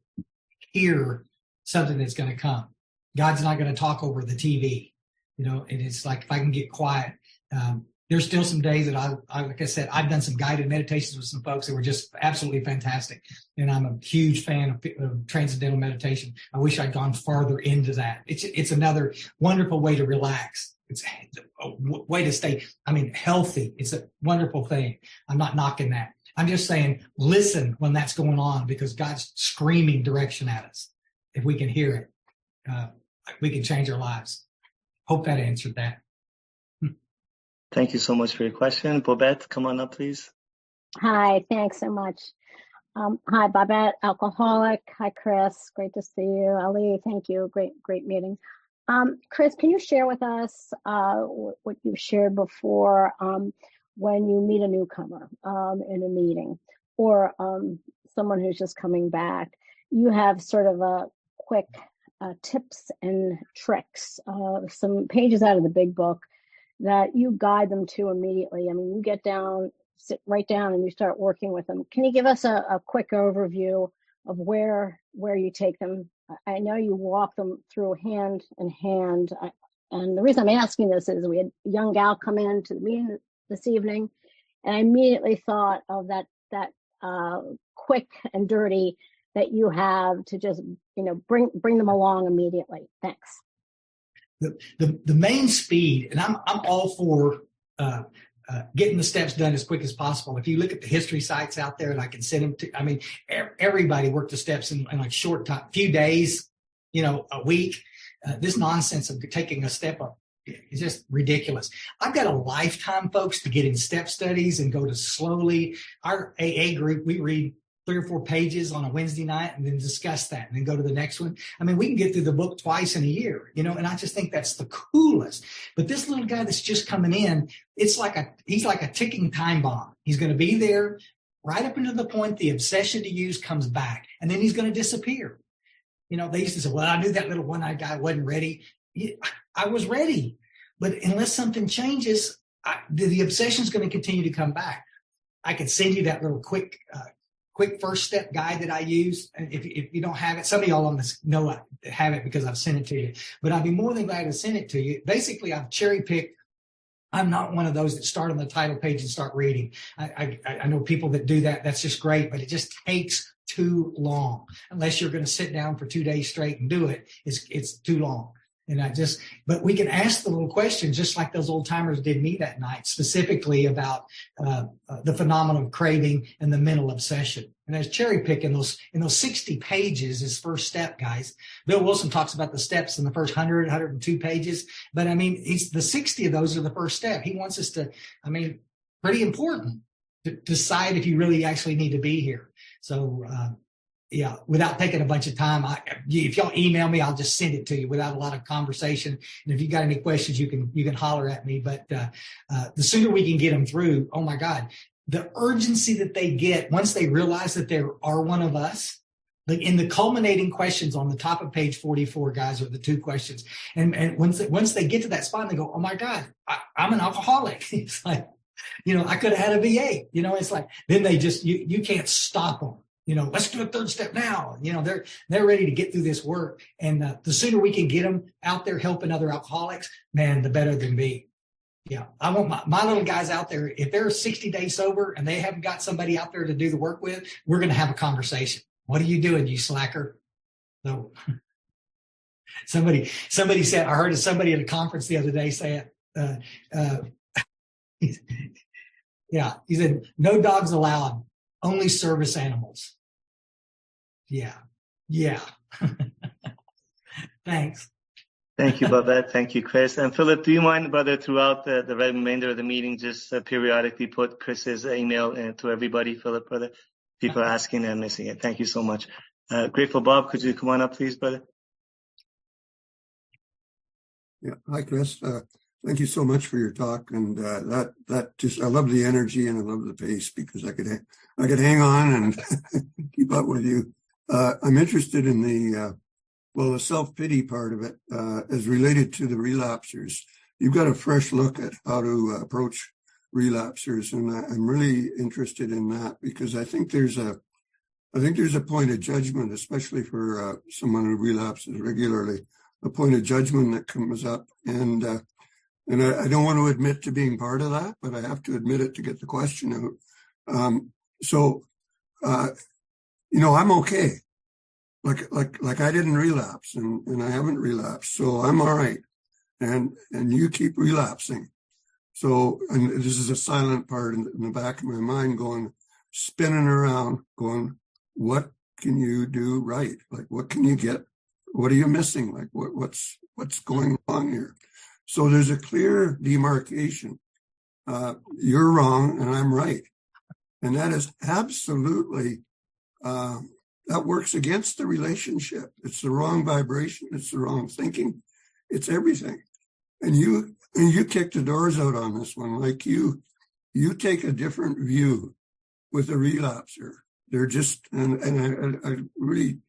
hear something that's going to come. God's not going to talk over the TV, and it's like if I can get quiet, there's still some days that I like I said, I've done some guided meditations with some folks that were just absolutely fantastic. And I'm a huge fan of transcendental meditation. I wish I'd gone farther into that. It's another wonderful way to relax. It's a way to stay, healthy. It's a wonderful thing. I'm not knocking that. I'm just saying, listen when that's going on, because God's screaming direction at us. If we can hear it, we can change our lives. Hope that answered that. Thank you so much for your question. Bobette, come on up, please. Hi, thanks so much. Hi, Bobette, alcoholic. Hi, Chris. Great to see you. Ali, thank you. Great meeting. Chris, can you share with us what you've shared before when you meet a newcomer in a meeting or someone who's just coming back? You have sort of a quick tips and tricks, some pages out of the big book that you guide them to immediately. You get down, sit right down, and you start working with them. Can you give us a quick overview of where you take them? I know you walk them through hand in hand. And the reason I'm asking this is we had a young gal come in to the meeting this evening, and I immediately thought of that quick and dirty that you have to just, bring them along immediately. Thanks. The main speed, and I'm all for getting the steps done as quick as possible. If you look at the history sites out there, and I can send them to, everybody worked the steps in like short time, few days, a week. This nonsense of taking a step up is just ridiculous. I've got a lifetime, folks, to get in step studies and go to slowly. Our AA group, we read 3 or 4 pages on a Wednesday night and then discuss that and then go to the next one. We can get through the book twice in a year, and I just think that's the coolest. But this little guy that's just coming in, he's like a ticking time bomb. He's going to be there right up until the point the obsession to use comes back, and then he's going to disappear. They used to say, well, I knew that little one-eyed guy wasn't ready. I was ready. But unless something changes, the obsession is going to continue to come back. I could send you that little quick first step guide that I use. And if you don't have it, some of y'all on this know I have it because I've sent it to you, but I'd be more than glad to send it to you. Basically, I've cherry picked. I'm not one of those that start on the title page and start reading. I know people that do that. That's just great, but it just takes too long. Unless you're going to sit down for 2 days straight and do it, it's too long. But we can ask the little questions just like those old timers did me that night, specifically about the phenomenon of craving and the mental obsession. And there's cherry pick in those 60 pages is first step, guys. Bill Wilson talks about the steps in the first 100, 102 pages. But the 60 of those are the first step. He wants us to, pretty important to decide if you really actually need to be here. So, yeah, without taking a bunch of time, if y'all email me, I'll just send it to you without a lot of conversation. And if you got any questions, you can holler at me. But the sooner we can get them through, oh my God, the urgency that they get once they realize that they are one of us. Like in the culminating questions on the top of page 44, guys, are the 2 questions. And once they get to that spot, and they go, oh my God, I'm an alcoholic. It's like, I could have had a VA. It's like then they just you can't stop them. Let's do a 3rd step now. They're ready to get through this work. And the sooner we can get them out there helping other alcoholics, man, the better they be. Yeah. I want my little guys out there. If they're 60 days sober and they haven't got somebody out there to do the work with, we're going to have a conversation. What are you doing, you slacker? So somebody said, I heard somebody at a conference the other day say it. Yeah. He said, no dogs allowed. Only service animals. Yeah. Thanks. Thank you, Babette. Thank you, Chris. And Philip, do you mind, brother, throughout the remainder of the meeting, just periodically put Chris's email to everybody, Philip, brother? People are asking and missing it. Thank you so much. Grateful Bob, could you come on up, please, brother? Yeah. Hi, Chris. Thank you so much for your talk. And that just, I love the energy and I love the pace because I could hang on and keep up with you. I'm interested in the self-pity part of it as related to the relapsers. You've got a fresh look at how to approach relapsers, and I'm really interested in that because I think there's a point of judgment, especially for someone who relapses regularly, a point of judgment that comes up. And And I don't want to admit to being part of that, but I have to admit it to get the question out. I'm okay. Like I didn't relapse and I haven't relapsed. So I'm all right. And you keep relapsing. So, and this is a silent part in the back of my mind going, spinning around, going, what can you do right? Like, what can you get? What are you missing? Like, what's going wrong here? So there's a clear demarcation. You're wrong and I'm right. And that is absolutely, that works against the relationship. It's the wrong vibration. It's the wrong thinking. It's everything. And you kick the doors out on this one. Like you take a different view with a relapser. They're just, and I really,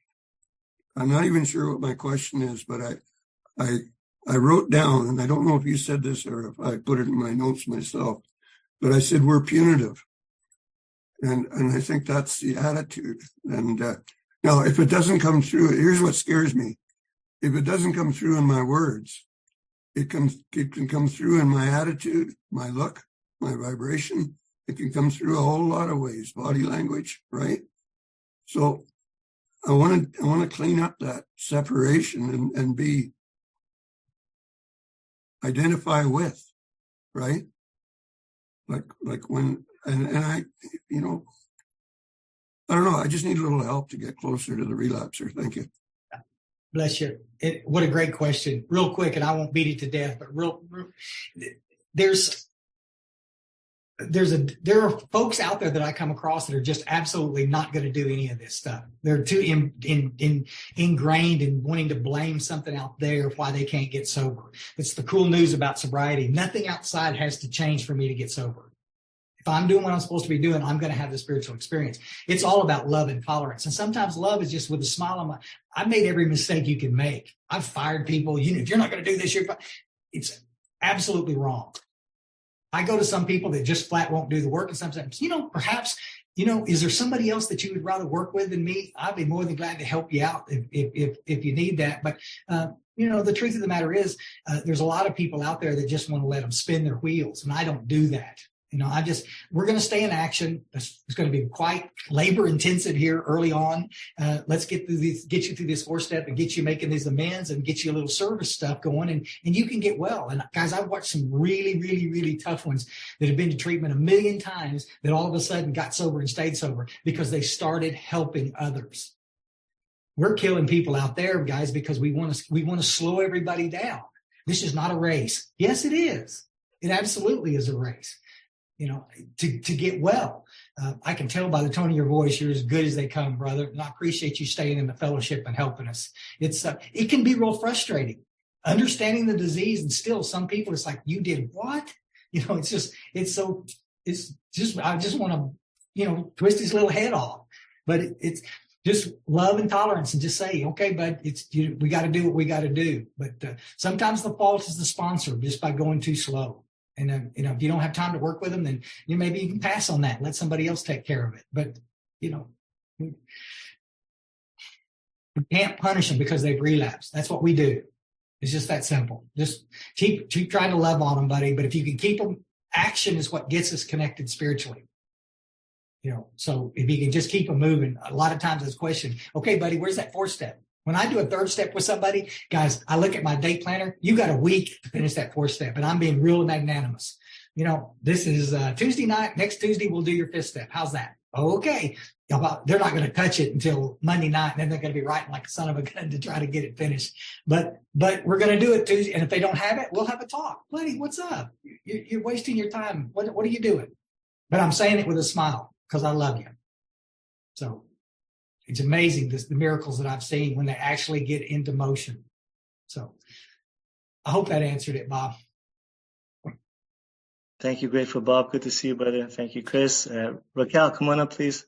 I'm not even sure what my question is, but I wrote down, and I don't know if you said this or if I put it in my notes myself, but I said, we're punitive. And I think that's the attitude. And now, if it doesn't come through, here's what scares me. If it doesn't come through in my words, it can come through in my attitude, my look, my vibration. It can come through a whole lot of ways, body language, right? So I want to clean up that separation and be identify with, right? Like when and I, I don't know. I just need a little help to get closer to the relapser. Thank you. Bless you. What a great question. Real quick, and I won't beat it to death, but there are folks out there that I come across that are just absolutely not going to do any of this stuff. They're too ingrained in wanting to blame something out there why they can't get sober. It's the cool news about sobriety. Nothing outside has to change for me to get sober. If I'm doing what I'm supposed to be doing, I'm going to have the spiritual experience. It's all about love and tolerance. And sometimes love is just with a smile on I've made every mistake you can make. I've fired people. If you're not going to do this, it's absolutely wrong. I go to some people that just flat won't do the work. And sometimes, perhaps, is there somebody else that you would rather work with than me? I'd be more than glad to help you out if you need that. But, the truth of the matter is, there's a lot of people out there that just want to let them spin their wheels. And I don't do that. We're going to stay in action. It's going to be quite labor intensive here early on. Let's get you through this 4-step and get you making these amends and get you a little service stuff going and you can get well. And guys, I've watched some really, really, really tough ones that have been to treatment 1,000,000 times that all of a sudden got sober and stayed sober because they started helping others. We're killing people out there, guys, because we want to slow everybody down. This is not a race. Yes, it is. It absolutely is a race. To get well. I can tell by the tone of your voice, you're as good as they come, brother. And I appreciate you staying in the fellowship and helping us. It can be real frustrating understanding the disease. And still some people, it's like, you did what? I just want to, twist his little head off, but it's just love and tolerance and just say, okay, bud, we got to do what we got to do. But sometimes the fault is the sponsor just by going too slow. And, if you don't have time to work with them, then maybe you can pass on that. Let somebody else take care of it. But, we can't punish them because they've relapsed. That's what we do. It's just that simple. Just keep trying to love on them, buddy. But if you can keep them, action is what gets us connected spiritually. So if you can just keep them moving, a lot of times it's a question, okay, buddy, where's that 4-step? When I do a 3rd step with somebody, guys, I look at my day planner. You got a week to finish that 4th step, and I'm being real magnanimous. This is Tuesday night. Next Tuesday, we'll do your 5th step. How's that? Okay. They're not going to touch it until Monday night, and then they're going to be writing like a son of a gun to try to get it finished. But we're going to do it Tuesday, and if they don't have it, we'll have a talk. Buddy, what's up? You're wasting your time. What are you doing? But I'm saying it with a smile because I love you. So. It's amazing the miracles that I've seen when they actually get into motion. So I hope that answered it, Bob. Thank you, Grateful Bob. Good to see you, brother. Thank you, Chris. Raquel, come on up, please.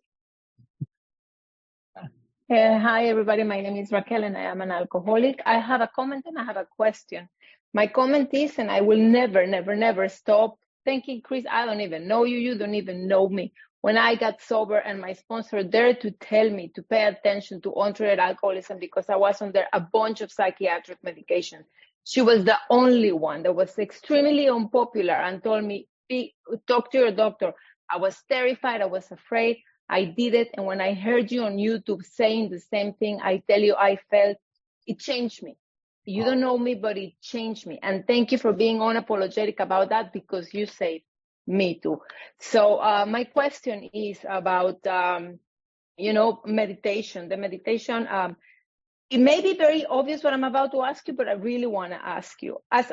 Hi, everybody. My name is Raquel, and I am an alcoholic. I have a comment and I have a question. My comment is, and I will never, never, never stop thanking Chris. I don't even know you. You don't even know me. When I got sober and my sponsor dared to tell me to pay attention to untreated alcoholism because I was under a bunch of psychiatric medication. She was the only one that was extremely unpopular and told me, talk to your doctor. I was terrified. I was afraid. I did it. And when I heard you on YouTube saying the same thing, I tell you, I felt it changed me. You don't know me, but it changed me. And thank you for being unapologetic about that, because you saved me too. So my question is about, meditation. The meditation, it may be very obvious what I'm about to ask you, but I really want to ask you. As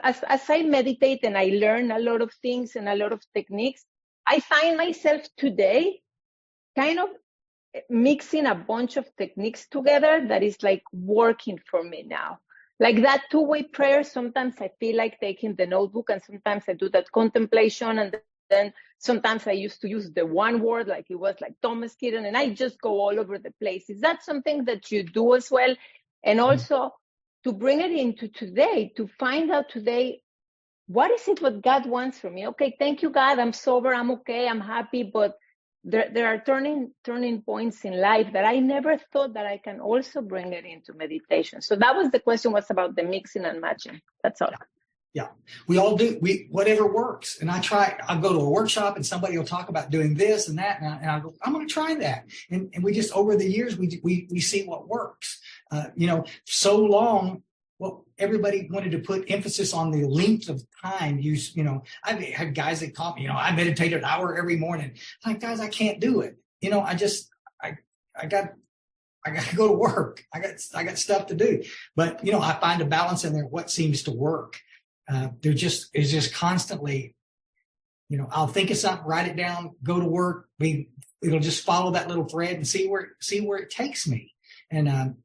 I meditate and I learn a lot of things and a lot of techniques, I find myself today kind of mixing a bunch of techniques together that is like working for me now. Like that two-way prayer, sometimes I feel like taking the notebook, and sometimes I do that contemplation, and then sometimes I used to use the one word, like it was like Thomas Keaton, and I just go all over the place. Is that something that you do as well? And also to bring it into today, to find out today, what is it what God wants from me? Okay, thank you, God. I'm sober. I'm okay. I'm happy. But there are turning points in life that I never thought that I can also bring it into meditation. So that was the question, was about the mixing and matching. That's all. Yeah, we all do. Whatever works. And I'll go to a workshop and somebody will talk about doing this and that. And I go, I'm going to try that. And we just, over the years, we see what works. So long, well, everybody wanted to put emphasis on the length of time. I've had guys that call me, I meditate an hour every morning. I'm like, guys, I can't do it. I got to go to work. I got stuff to do. But, I find a balance in there, what seems to work. There just is just constantly, I'll think of something, write it down, go to work. It'll just follow that little thread and see where it takes me. And,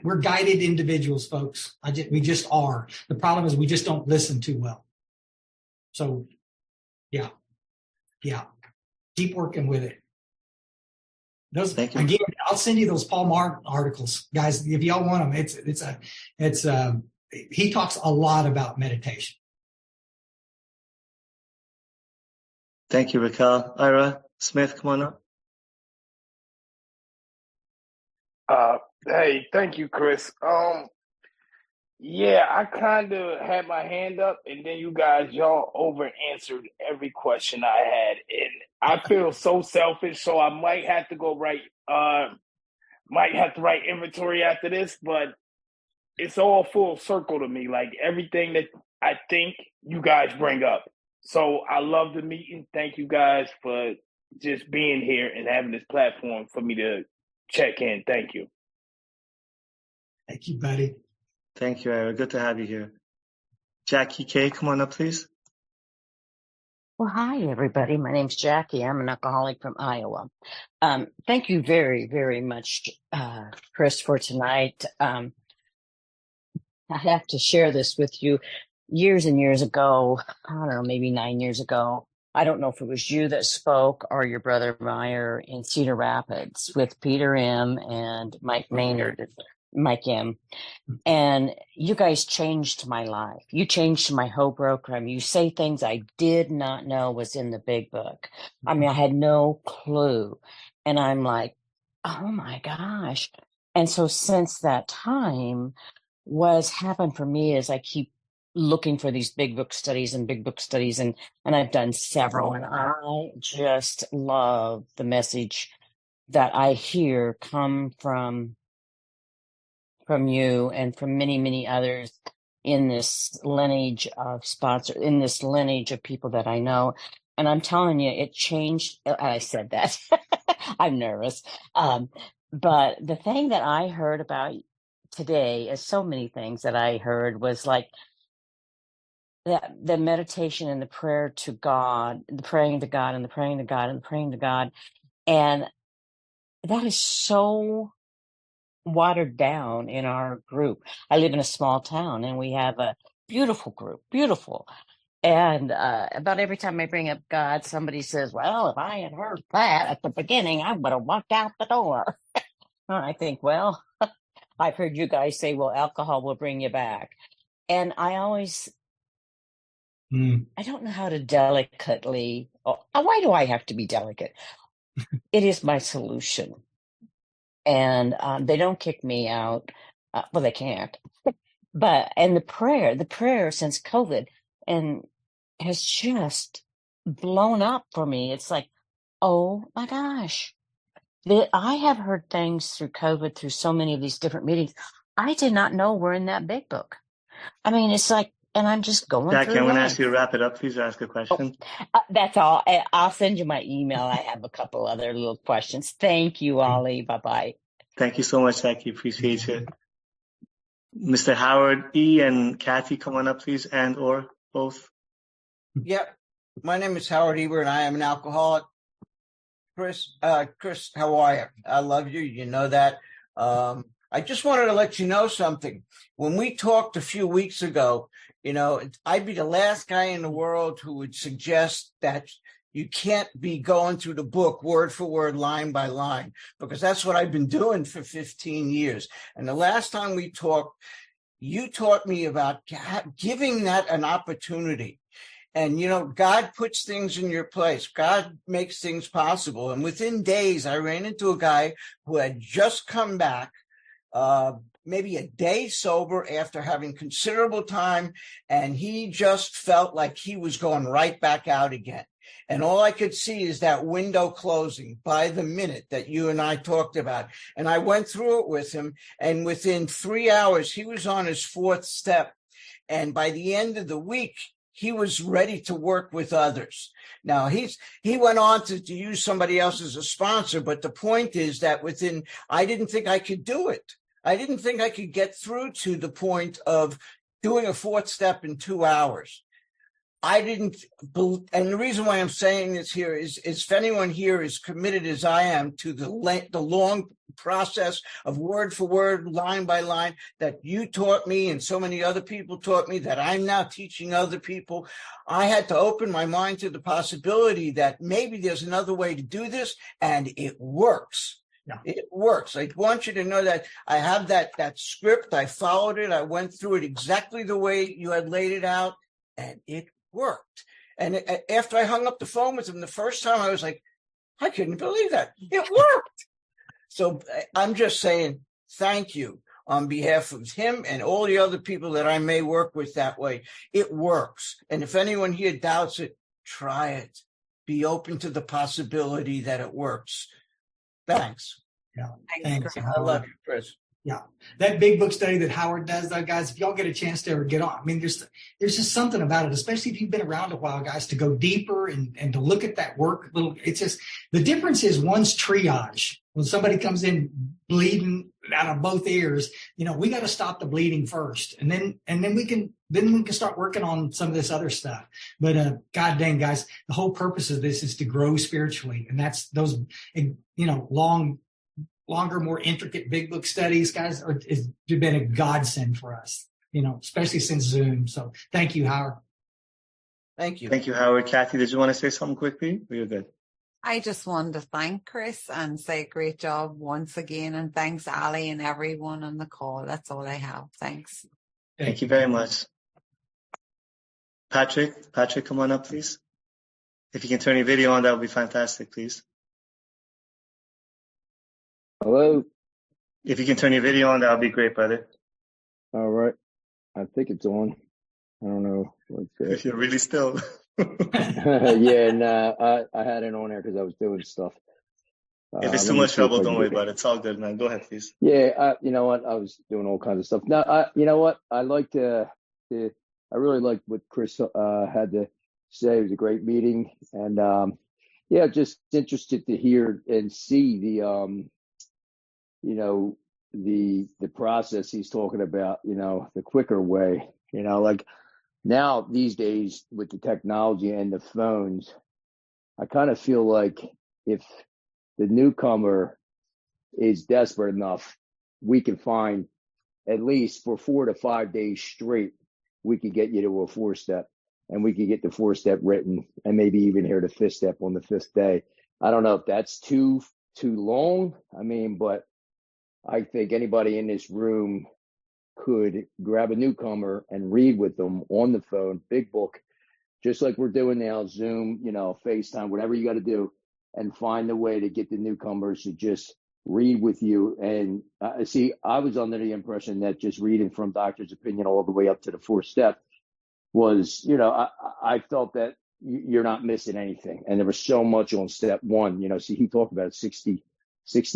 we're guided individuals, folks. We just are. The problem is we just don't listen too well. So yeah. Keep working with it. Again, I'll send you those Paul Mark articles, guys, if y'all want them. He talks a lot about meditation. Thank you, Raquel. Ira Smith, come on up. Hey, thank you, Chris. Yeah, I kind of had my hand up, and then y'all over answered every question I had, and I feel so selfish. So I might have to go might have to write inventory after this, but it's all full circle to me. Like everything that I think you guys bring up. So I love the meeting. Thank you guys for just being here and having this platform for me to check in. Thank you. Thank you, buddy. Thank you, Ira. Good to have you here. Jackie K, come on up, please. Well, hi, everybody. My name's Jackie. I'm an alcoholic from Iowa. Thank you very, very much, Chris, for tonight. I have to share this with you. Years and years ago, I don't know, maybe 9 years ago, I don't know if it was you that spoke or your brother Meyer in Cedar Rapids with Peter M. and Mike Maynard, Mike M. And you guys changed my life. You changed my whole program. You say things I did not know was in the big book. I mean, I had no clue. And I'm like, oh my gosh. And so since that time, what's happened for me is I keep looking for these big book studies, and I've done several, and I just love the message that I hear come from you and from many, many others in this lineage of in this lineage of people that I know. And I'm telling you, it changed. I said that. I'm nervous. But the thing that I heard about today is so many things that I heard was like that the meditation and the prayer to God, the praying to God and the praying to God and the praying to God. And that is so watered down in our group. I live in a small town and we have a beautiful group, beautiful. And about every time I bring up God, somebody says, well, if I had heard that at the beginning, I would have walked out the door. And I think, well, I've heard you guys say, well, alcohol will bring you back. And I always, I don't know how to delicately, why do I have to be delicate? It is my solution. And they don't kick me out. Well, they can't. But, and the prayer since COVID and has just blown up for me. It's like, oh my gosh, I have heard things through COVID, through so many of these different meetings. I did not know were in that big book. I mean, it's like, and I'm just going Jackie, through I'm going to life. ask you to wrap it up, please, or ask a Oh, question. that's all. I'll send you my email. I have a couple other little questions. Thank you, Ollie. Bye-bye. Thank you so much, Jackie. Appreciate you. Mr. Howard E. and Kathy, come on up, please, and or both. Yep. My name is Howard Eber, and I am an alcoholic. Chris, how are you? I love you. You know that. I just wanted to let you know something. When we talked a few weeks ago, you know, I'd be the last guy in the world who would suggest that you can't be going through the book word for word, line by line, because that's what I've been doing for 15 years. And the last time we talked, you taught me about giving that an opportunity. And, you know, God puts things in your place. God makes things possible. And within days, I ran into a guy who had just come back, maybe a day sober after having considerable time. And he just felt like he was going right back out again. And all I could see is that window closing by the minute that you and I talked about. And I went through it with him. And within 3 hours, he was on his 4th step. And by the end of the week, he was ready to work with others. Now, he went on to use somebody else as a sponsor. But the point is that I didn't think I could do it. I didn't think I could get through to the point of doing a 4th step in 2 hours. I didn't, and the reason why I'm saying this here is if anyone here is committed as I am to the long process of word for word, line by line that you taught me and so many other people taught me that I'm now teaching other people, I had to open my mind to the possibility that maybe there's another way to do this, and it works. Yeah. It works. I want you to know that I have that script. I followed it. I went through it exactly the way you had laid it out, and it worked. And after I hung up the phone with him the first time, I was like, I couldn't believe that. It worked. So I'm just saying thank you on behalf of him and all the other people that I may work with that way. It works. And if anyone here doubts it, try it. Be open to the possibility that it works. Thanks. Yeah. Thanks. I love you, Chris. Yeah. That big book study that Howard does, though, guys, if y'all get a chance to ever get on, I mean, there's just something about it, especially if you've been around a while, guys, to go deeper and to look at that work. It's just, the difference is one's triage. When somebody comes in bleeding out of both ears, you know, we got to stop the bleeding first. And then we can start working on some of this other stuff. But, God dang, guys, the whole purpose of this is to grow spiritually. And that's those, you know, longer, more intricate big book studies, guys, has been a godsend for us, you know, especially since Zoom. So thank you, Howard. Thank you. Thank you, Howard. Kathy, did you want to say something quickly? Or you're good? I just wanted to thank Chris and say great job once again. And thanks, Ali, and everyone on the call. That's all I have. Thanks. Thank you very much. Patrick, come on up, please. If you can turn your video on, that would be fantastic, please. Hello. If you can turn your video on, that would be great, brother. All right. I think it's on. I don't know. If you're really still. Yeah, no, I had it on there because I was doing stuff. If it's too much trouble, don't worry about it. It's all good, man. Go ahead, please. Yeah, you know what? I was doing all kinds of stuff. Now, you know what? I really liked what Chris had to say. It was a great meeting, and yeah, just interested to hear and see the you know, the process he's talking about. You know, the quicker way. You know, like now these days with the technology and the phones, I kind of feel like if the newcomer is desperate enough, we can find at least for 4 to 5 days straight, we could get you to a 4-step, and we could get the 4-step written and maybe even hear the 5th step on the 5th day. I don't know if that's too long. I mean, but I think anybody in this room could grab a newcomer and read with them on the phone, big book, just like we're doing now, Zoom, you know, FaceTime, whatever you got to do, and find a way to get the newcomers to just read with you. And see, I was under the impression that just reading from doctor's opinion all the way up to the 4th step was, I felt that you're not missing anything. And there was so much on step 1, see, he talked about 60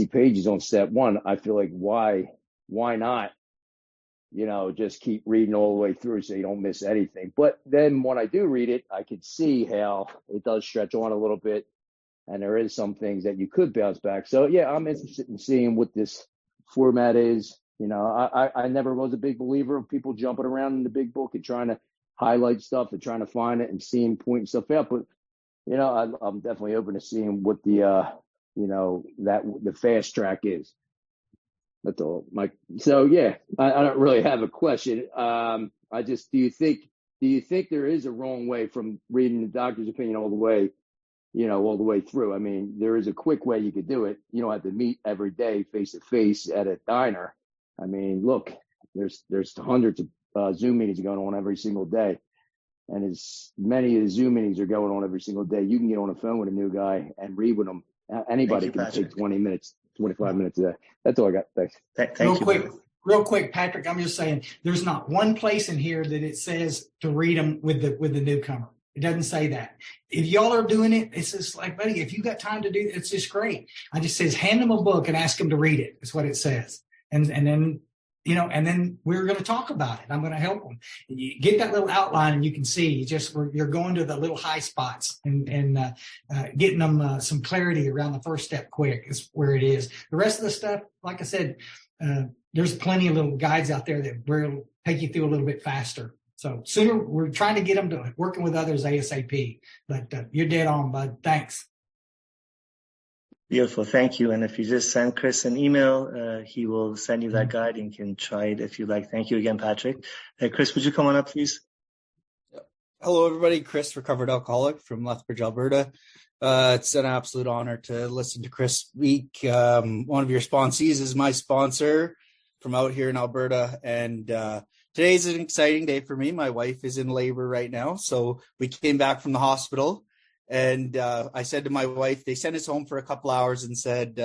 pages on step 1. I feel like why not, just keep reading all the way through so you don't miss anything. But then when I do read it, I could see how it does stretch on a little bit. And there is some things that you could bounce back. So yeah, I'm interested in seeing what this format is. I never was a big believer of people jumping around in the big book and trying to highlight stuff and trying to find it and seeing, pointing stuff out. But, I'm definitely open to seeing what the, the fast track is. That's all, Mike. So yeah, I don't really have a question. I just, do you think there is a wrong way from reading the doctor's opinion all the way, all the way through? I mean, there is a quick way you could do it. You don't have to meet every day face to face at a diner. I mean, look, there's hundreds of Zoom meetings going on every single day. And as many of the Zoom meetings are going on every single day, you can get on the phone with a new guy and read with them. Anybody can take 20 minutes, 25 minutes a day. That's all I got. Thanks. Thank you. Real quick, Patrick, I'm just saying there's not one place in here that it says to read them with the newcomer. It doesn't say that. If y'all are doing it, it's just like, buddy, if you got time to do it, it's just great. I just says, hand them a book and ask them to read it. That's what it says. And then, and then we're going to talk about it. I'm going to help them. You get that little outline and you can see you're going to the little high spots and getting them some clarity around the 1st step quick is where it is. The rest of the stuff, like I said, there's plenty of little guides out there that will take you through a little bit faster. So sooner, we're trying to get them to working with others ASAP, but you're dead on, bud. Thanks. Beautiful. Thank you. And if you just send Chris an email, he will send you that guide and you can try it if you like. Thank you again, Patrick. Chris, would you come on up, please? Hello, everybody. Chris, recovered alcoholic from Lethbridge, Alberta. It's an absolute honor to listen to Chris speak. One of your sponsees is my sponsor from out here in Alberta. And today's an exciting day for me. My wife is in labor right now. So we came back from the hospital. And I said to my wife, they sent us home for a couple hours and said,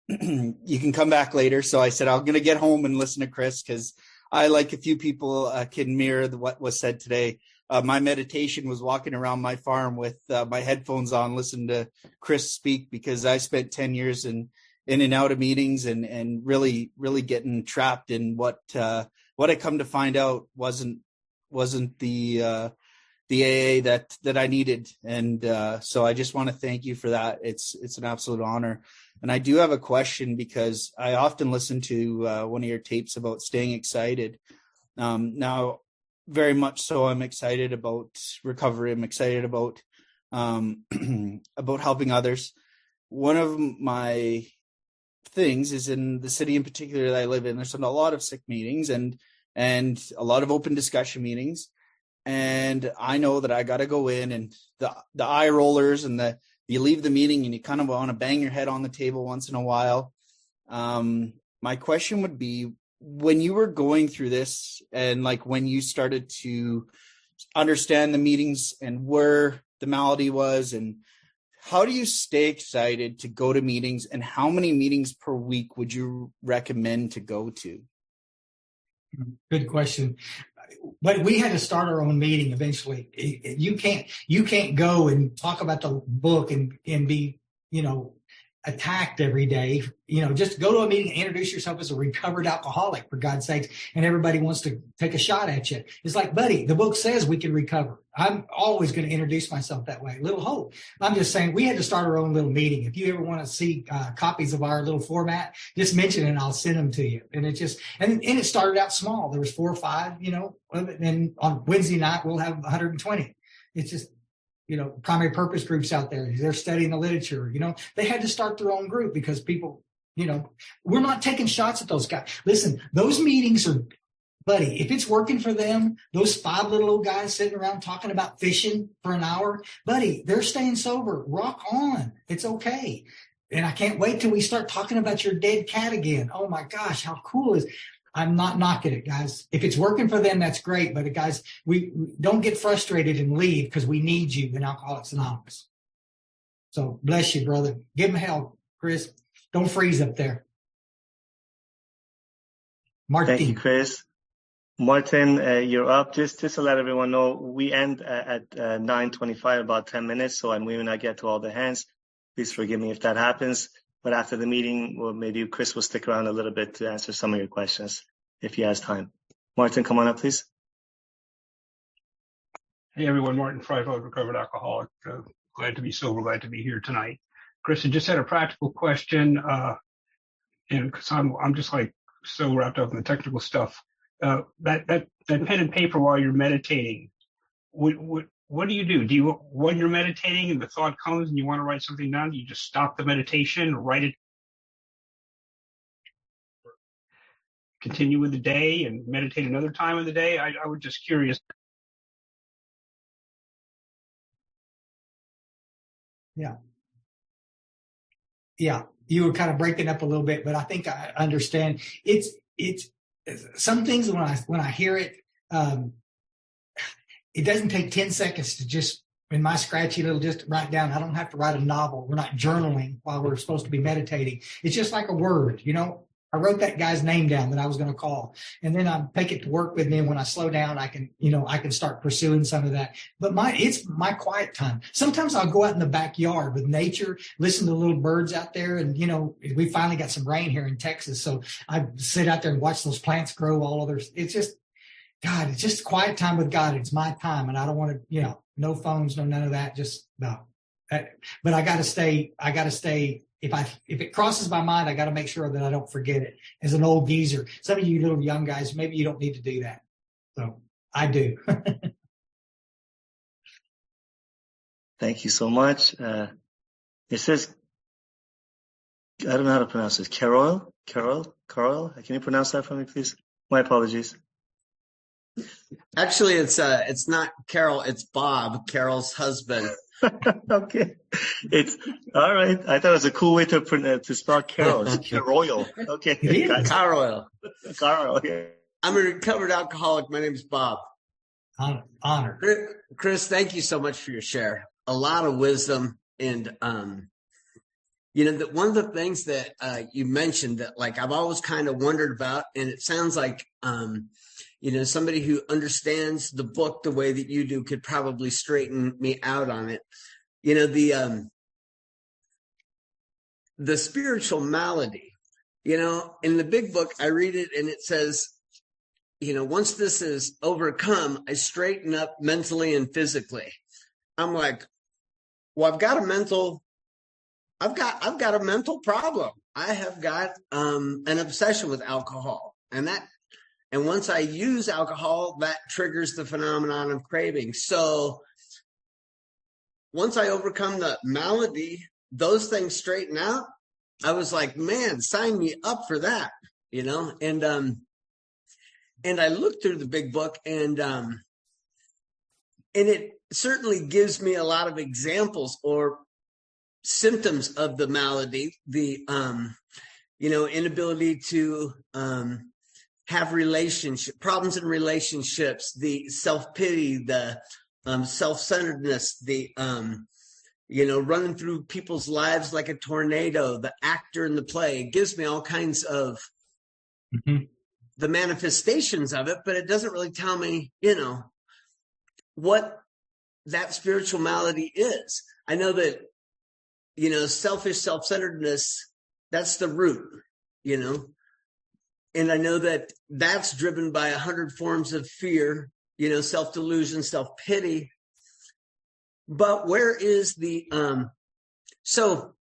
you can come back later. So I said, I'm going to get home and listen to Chris because I, like a few people, can mirror what was said today. My meditation was walking around my farm with my headphones on, listening to Chris speak because I spent 10 years in and out of meetings and really, really getting trapped in what I come to find out wasn't the AA that I needed. And so I just want to thank you for that. It's an absolute honor. And I do have a question because I often listen to one of your tapes about staying excited. Now, very much so, I'm excited about recovery. I'm excited about helping others. One of my things is in the city in particular that I live in, there's a lot of sick meetings and a lot of open discussion meetings. And I know that I got to go in and the eye rollers and you leave the meeting and you kind of want to bang your head on the table once in a while. My question would be, when you were going through this and like when you started to understand the meetings and where the malady was, and how do you stay excited to go to meetings, and how many meetings per week would you recommend to go to? Good question. But we had to start our own meeting eventually. You can't go and talk about the book and be, attacked every day. Just go to a meeting and introduce yourself as a recovered alcoholic, for God's sakes, and everybody wants to take a shot at you. It's like, buddy, the book says we can recover. I'm always going to introduce myself that way. Little hope. I'm just saying we had to start our own little meeting. If you ever want to see copies of our little format, just mention it and I'll send them to you. And it just, and it started out small. There was 4 or 5, and on Wednesday night, we'll have 120. It's just, primary purpose groups out there. They're studying the literature. They had to start their own group because people, we're not taking shots at those guys. Listen, those meetings are, buddy, if it's working for them, those 5 little old guys sitting around talking about fishing for an hour, buddy, they're staying sober. Rock on. It's okay. And I can't wait till we start talking about your dead cat again. Oh my gosh, how cool is I'm not knocking it, guys. If it's working for them, that's great. But guys, we don't get frustrated and leave because we need you in Alcoholics Anonymous. So bless you, brother. Give them hell, Chris. Don't freeze up there. Martin. Thank you, Chris. Martin, you're up. Just to let everyone know, we end at 9:25, about 10 minutes, so we may not get to all the hands. Please forgive me if that happens. But after the meeting, well, maybe Chris will stick around a little bit to answer some of your questions if he has time. Martin, come on up, please. Hey everyone, Martin Freifeld, recovered alcoholic. Glad to be sober, glad to be here tonight. Chris, I just had a practical question, and because I'm just like so wrapped up in the technical stuff. That pen and paper while you're meditating, what do you do? Do you, when you're meditating and the thought comes and you want to write something down, do you just stop the meditation, write it, continue with the day and meditate another time of the day? I was just curious. Yeah, you were kind of breaking up a little bit, but I think I understand. It's some things when I hear it, it doesn't take 10 seconds to just, in my scratchy little, just write down. I don't have to write a novel. We're not journaling while we're supposed to be meditating. It's just like a word, you know. I wrote that guy's name down that I was going to call, and then I take it to work with me. And when I slow down, I can start pursuing some of that. But it's my quiet time. Sometimes I'll go out in the backyard with nature, listen to the little birds out there. And, we finally got some rain here in Texas. So I sit out there and watch those plants grow all over. It's just, God, it's just quiet time with God. It's my time. And I don't want to, no phones, no, none of that. Just no. But I got to stay. If it crosses my mind, I got to make sure that I don't forget it. As an old geezer, some of you little young guys, maybe you don't need to do that. So I do. Thank you so much. It says, I don't know how to pronounce this. Carol. Can you pronounce that for me, please? My apologies. Actually, it's not Carol. It's Bob, Carol's husband. Okay, it's all right. I thought it was a cool way to spell Carol. It's Caroil. Okay, Caroil. Carol. Yeah. I'm a recovered alcoholic. My name is Bob. Honor. Chris, thank you so much for your share. A lot of wisdom, and that one of the things that you mentioned that like I've always kind of wondered about, and it sounds like somebody who understands the book the way that you do could probably straighten me out on it. The spiritual malady, in the big book, I read it and it says, once this is overcome, I straighten up mentally and physically. I'm like, well, I've got a mental problem. I have got an obsession with alcohol, and once I use alcohol, that triggers the phenomenon of craving. So once I overcome the malady, those things straighten out. I was like, man, sign me up for that, And I looked through the big book, and it certainly gives me a lot of examples or symptoms of the malady, the inability to have problems in relationships, the self-pity, the self-centeredness, the running through people's lives like a tornado, the actor in the play. It gives me all kinds of the manifestations of it, but it doesn't really tell me, what that spiritual malady is. I know that, selfish self-centeredness, that's the root, and I know that that's driven by 100 forms of fear, self-delusion, self-pity. But where is so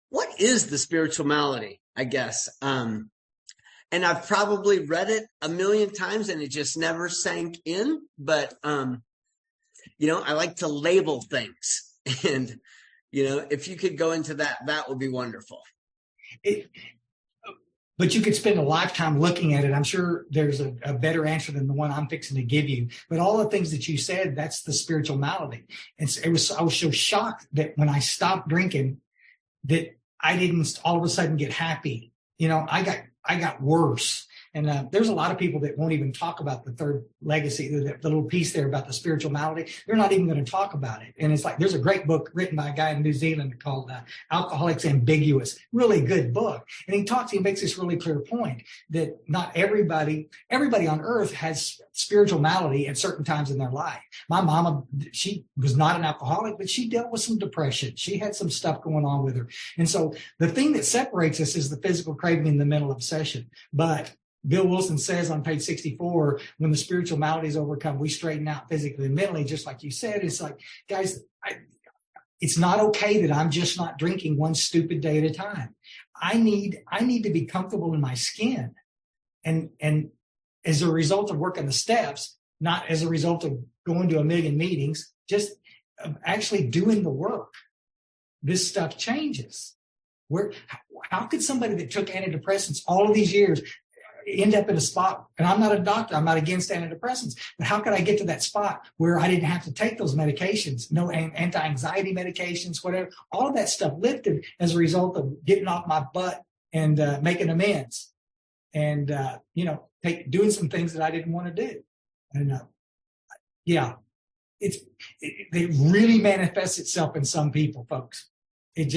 what is the spiritual malady, I guess? And I've probably read it a million times and it just never sank in. But, I like to label things. And, if you could go into that, that would be wonderful. But you could spend a lifetime looking at it. I'm sure there's a better answer than the one I'm fixing to give you. But all the things that you said, that's the spiritual malady. And I was so shocked that when I stopped drinking, that I didn't all of a sudden get happy. I got worse. And there's a lot of people that won't even talk about the third legacy, the little piece there about the spiritual malady. They're not even going to talk about it. And it's like, there's a great book written by a guy in New Zealand called Alcoholics Ambiguous, really good book. And he makes this really clear point that not everybody on earth has spiritual malady at certain times in their life. My mama, she was not an alcoholic, but she dealt with some depression. She had some stuff going on with her. And so the thing that separates us is the physical craving and the mental obsession. But Bill Wilson says on page 64, when the spiritual malady is overcome, we straighten out physically and mentally, just like you said. It's like, guys, it's not okay that I'm just not drinking one stupid day at a time. I need to be comfortable in my skin. And as a result of working the steps, not as a result of going to a million meetings, just actually doing the work, this stuff changes. How could somebody that took antidepressants all of these years end up in a spot, and I'm not a doctor, I'm not against antidepressants, but how could I get to that spot where I didn't have to take those medications, no anti-anxiety medications, whatever, all of that stuff lifted as a result of getting off my butt and making amends and, doing some things that I didn't want to do. And it really manifests itself in some people, folks. Big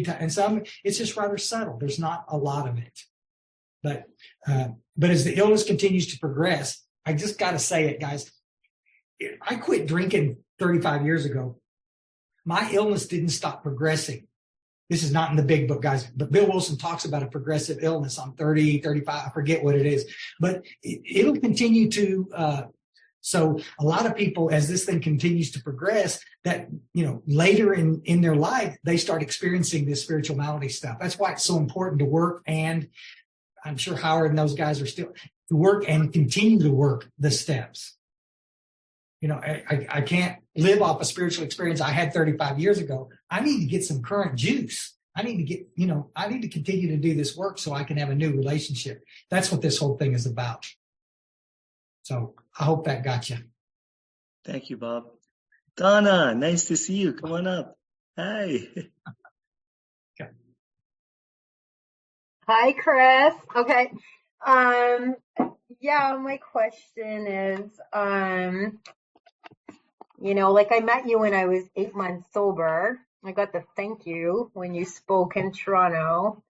time. And some, it's just rather subtle. There's not a lot of it. But as the illness continues to progress, I just got to say it, guys. I quit drinking 35 years ago. My illness didn't stop progressing. This is not in the big book, guys, but Bill Wilson talks about a progressive illness on 30, 35, I forget what it is, but it'll continue to, so a lot of people, as this thing continues to progress, that, later in their life, they start experiencing this spiritual malady stuff. That's why it's so important to work. And I'm sure Howard and those guys are still to work and continue to work the steps. I can't live off a spiritual experience I had 35 years ago. I need to get some current juice. I need to continue to do this work so I can have a new relationship. That's what this whole thing is about. So I hope that got you. Thank you, Bob. Donna, nice to see you. Come on up. Hi. Hi, Chris. Okay. My question is, I met you when I was 8 months sober. I got the thank you when you spoke in Toronto.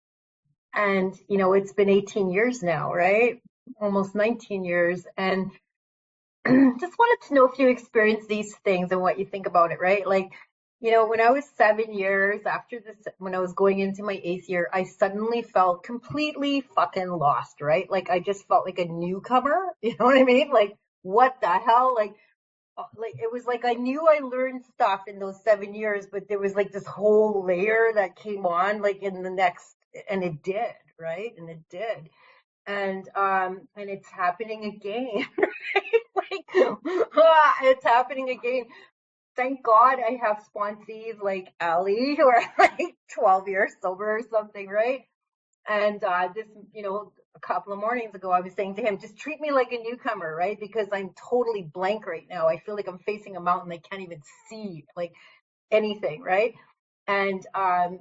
And, it's been 18 years now, right? Almost 19 years. And just wanted to know if you experienced these things and what you think about it, right? When I was 7 years after this, when I was going into my 8th year, I suddenly felt completely fucking lost, right? I just felt like a newcomer, you know what I mean? What the hell? It was like I knew I learned stuff in those 7 years, but there was this whole layer that came on in the next, and it did, right? And it did. And it's happening again, right? It's happening again. Thank God I have sponsees like Ali who are 12 years sober or something, right? And this, a couple of mornings ago, I was saying to him, just treat me like a newcomer, right? Because I'm totally blank right now. I feel like I'm facing a mountain. I can't even see anything, right? And, and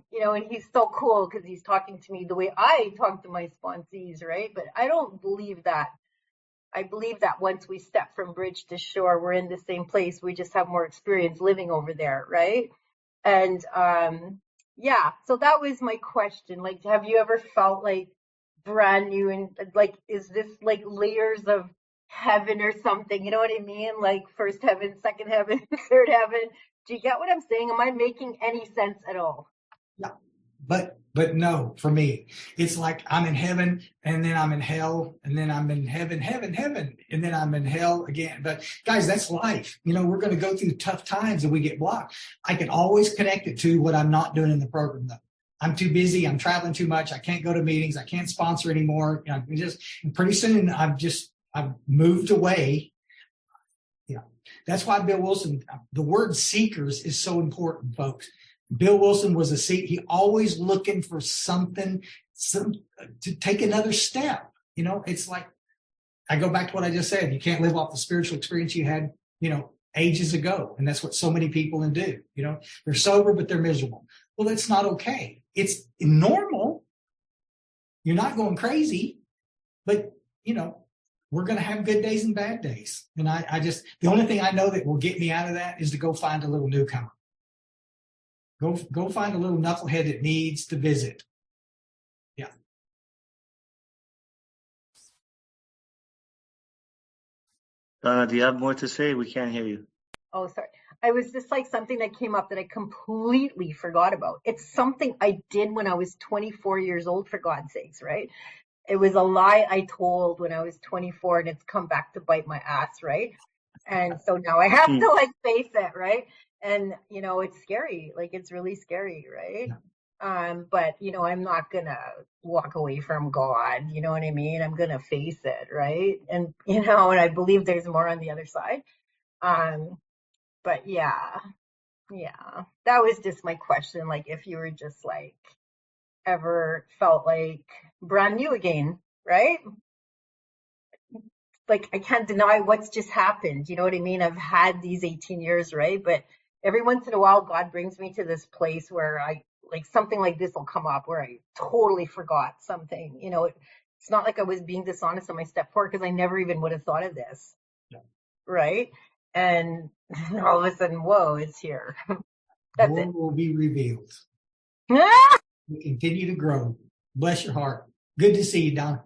he's so cool because he's talking to me the way I talk to my sponsees, right? But I don't believe that. I believe that once we step from bridge to shore, we're in the same place. We just have more experience living over there, right? And so that was my question. Have you ever felt brand new and is this layers of heaven or something? You know what I mean? First heaven, second heaven, third heaven. Do you get what I'm saying? Am I making any sense at all? Yeah, but no, for me, it's like I'm in heaven and then I'm in hell and then I'm in heaven, and then I'm in hell again. But guys, that's life. We're going to go through tough times and we get blocked. I can always connect it to what I'm not doing in the program though. I'm too busy. I'm traveling too much. I can't go to meetings. I can't sponsor anymore. And pretty soon I've moved away. Yeah. That's why Bill Wilson, the word seekers is so important, folks. Bill Wilson was a seeker. He always looking for something, to take another step. It's like, I go back to what I just said. You can't live off the spiritual experience you had, ages ago. And that's what so many people do. They're sober, but they're miserable. Well, that's not okay. It's normal. you're not going crazy, but we're going to have good days and bad days. And I just, the only thing I know that will get me out of that is to go find a little newcomer. Go find a little knucklehead that needs to visit. Yeah. Donna, do you have more to say? We can't hear you. Oh, sorry. I was just like something that came up that I completely forgot about. It's something I did when I was 24 years old, for God's sakes, right? It was a lie I told when I was 24, and it's come back to bite my ass, right? And so now I have to like face it, right? And it's scary. Like, it's really scary, right? But I'm not gonna walk away from God. You know what I mean? I'm gonna face it, right? And and I believe there's more on the other side. But yeah, that was just my question. Like, if you were just like ever felt like brand new again, right? Like, I can't deny what's just happened. You know what I mean? I've had these 18 years, right? But every once in a while, God brings me to this place where something like this will come up where I totally forgot something. It's not like I was being dishonest on my step forward, because I never even would have thought of this. Yeah. Right? And all of a sudden, whoa, it's here. That's More it. will be revealed. We continue to grow. Bless your heart. Good to see you, Don.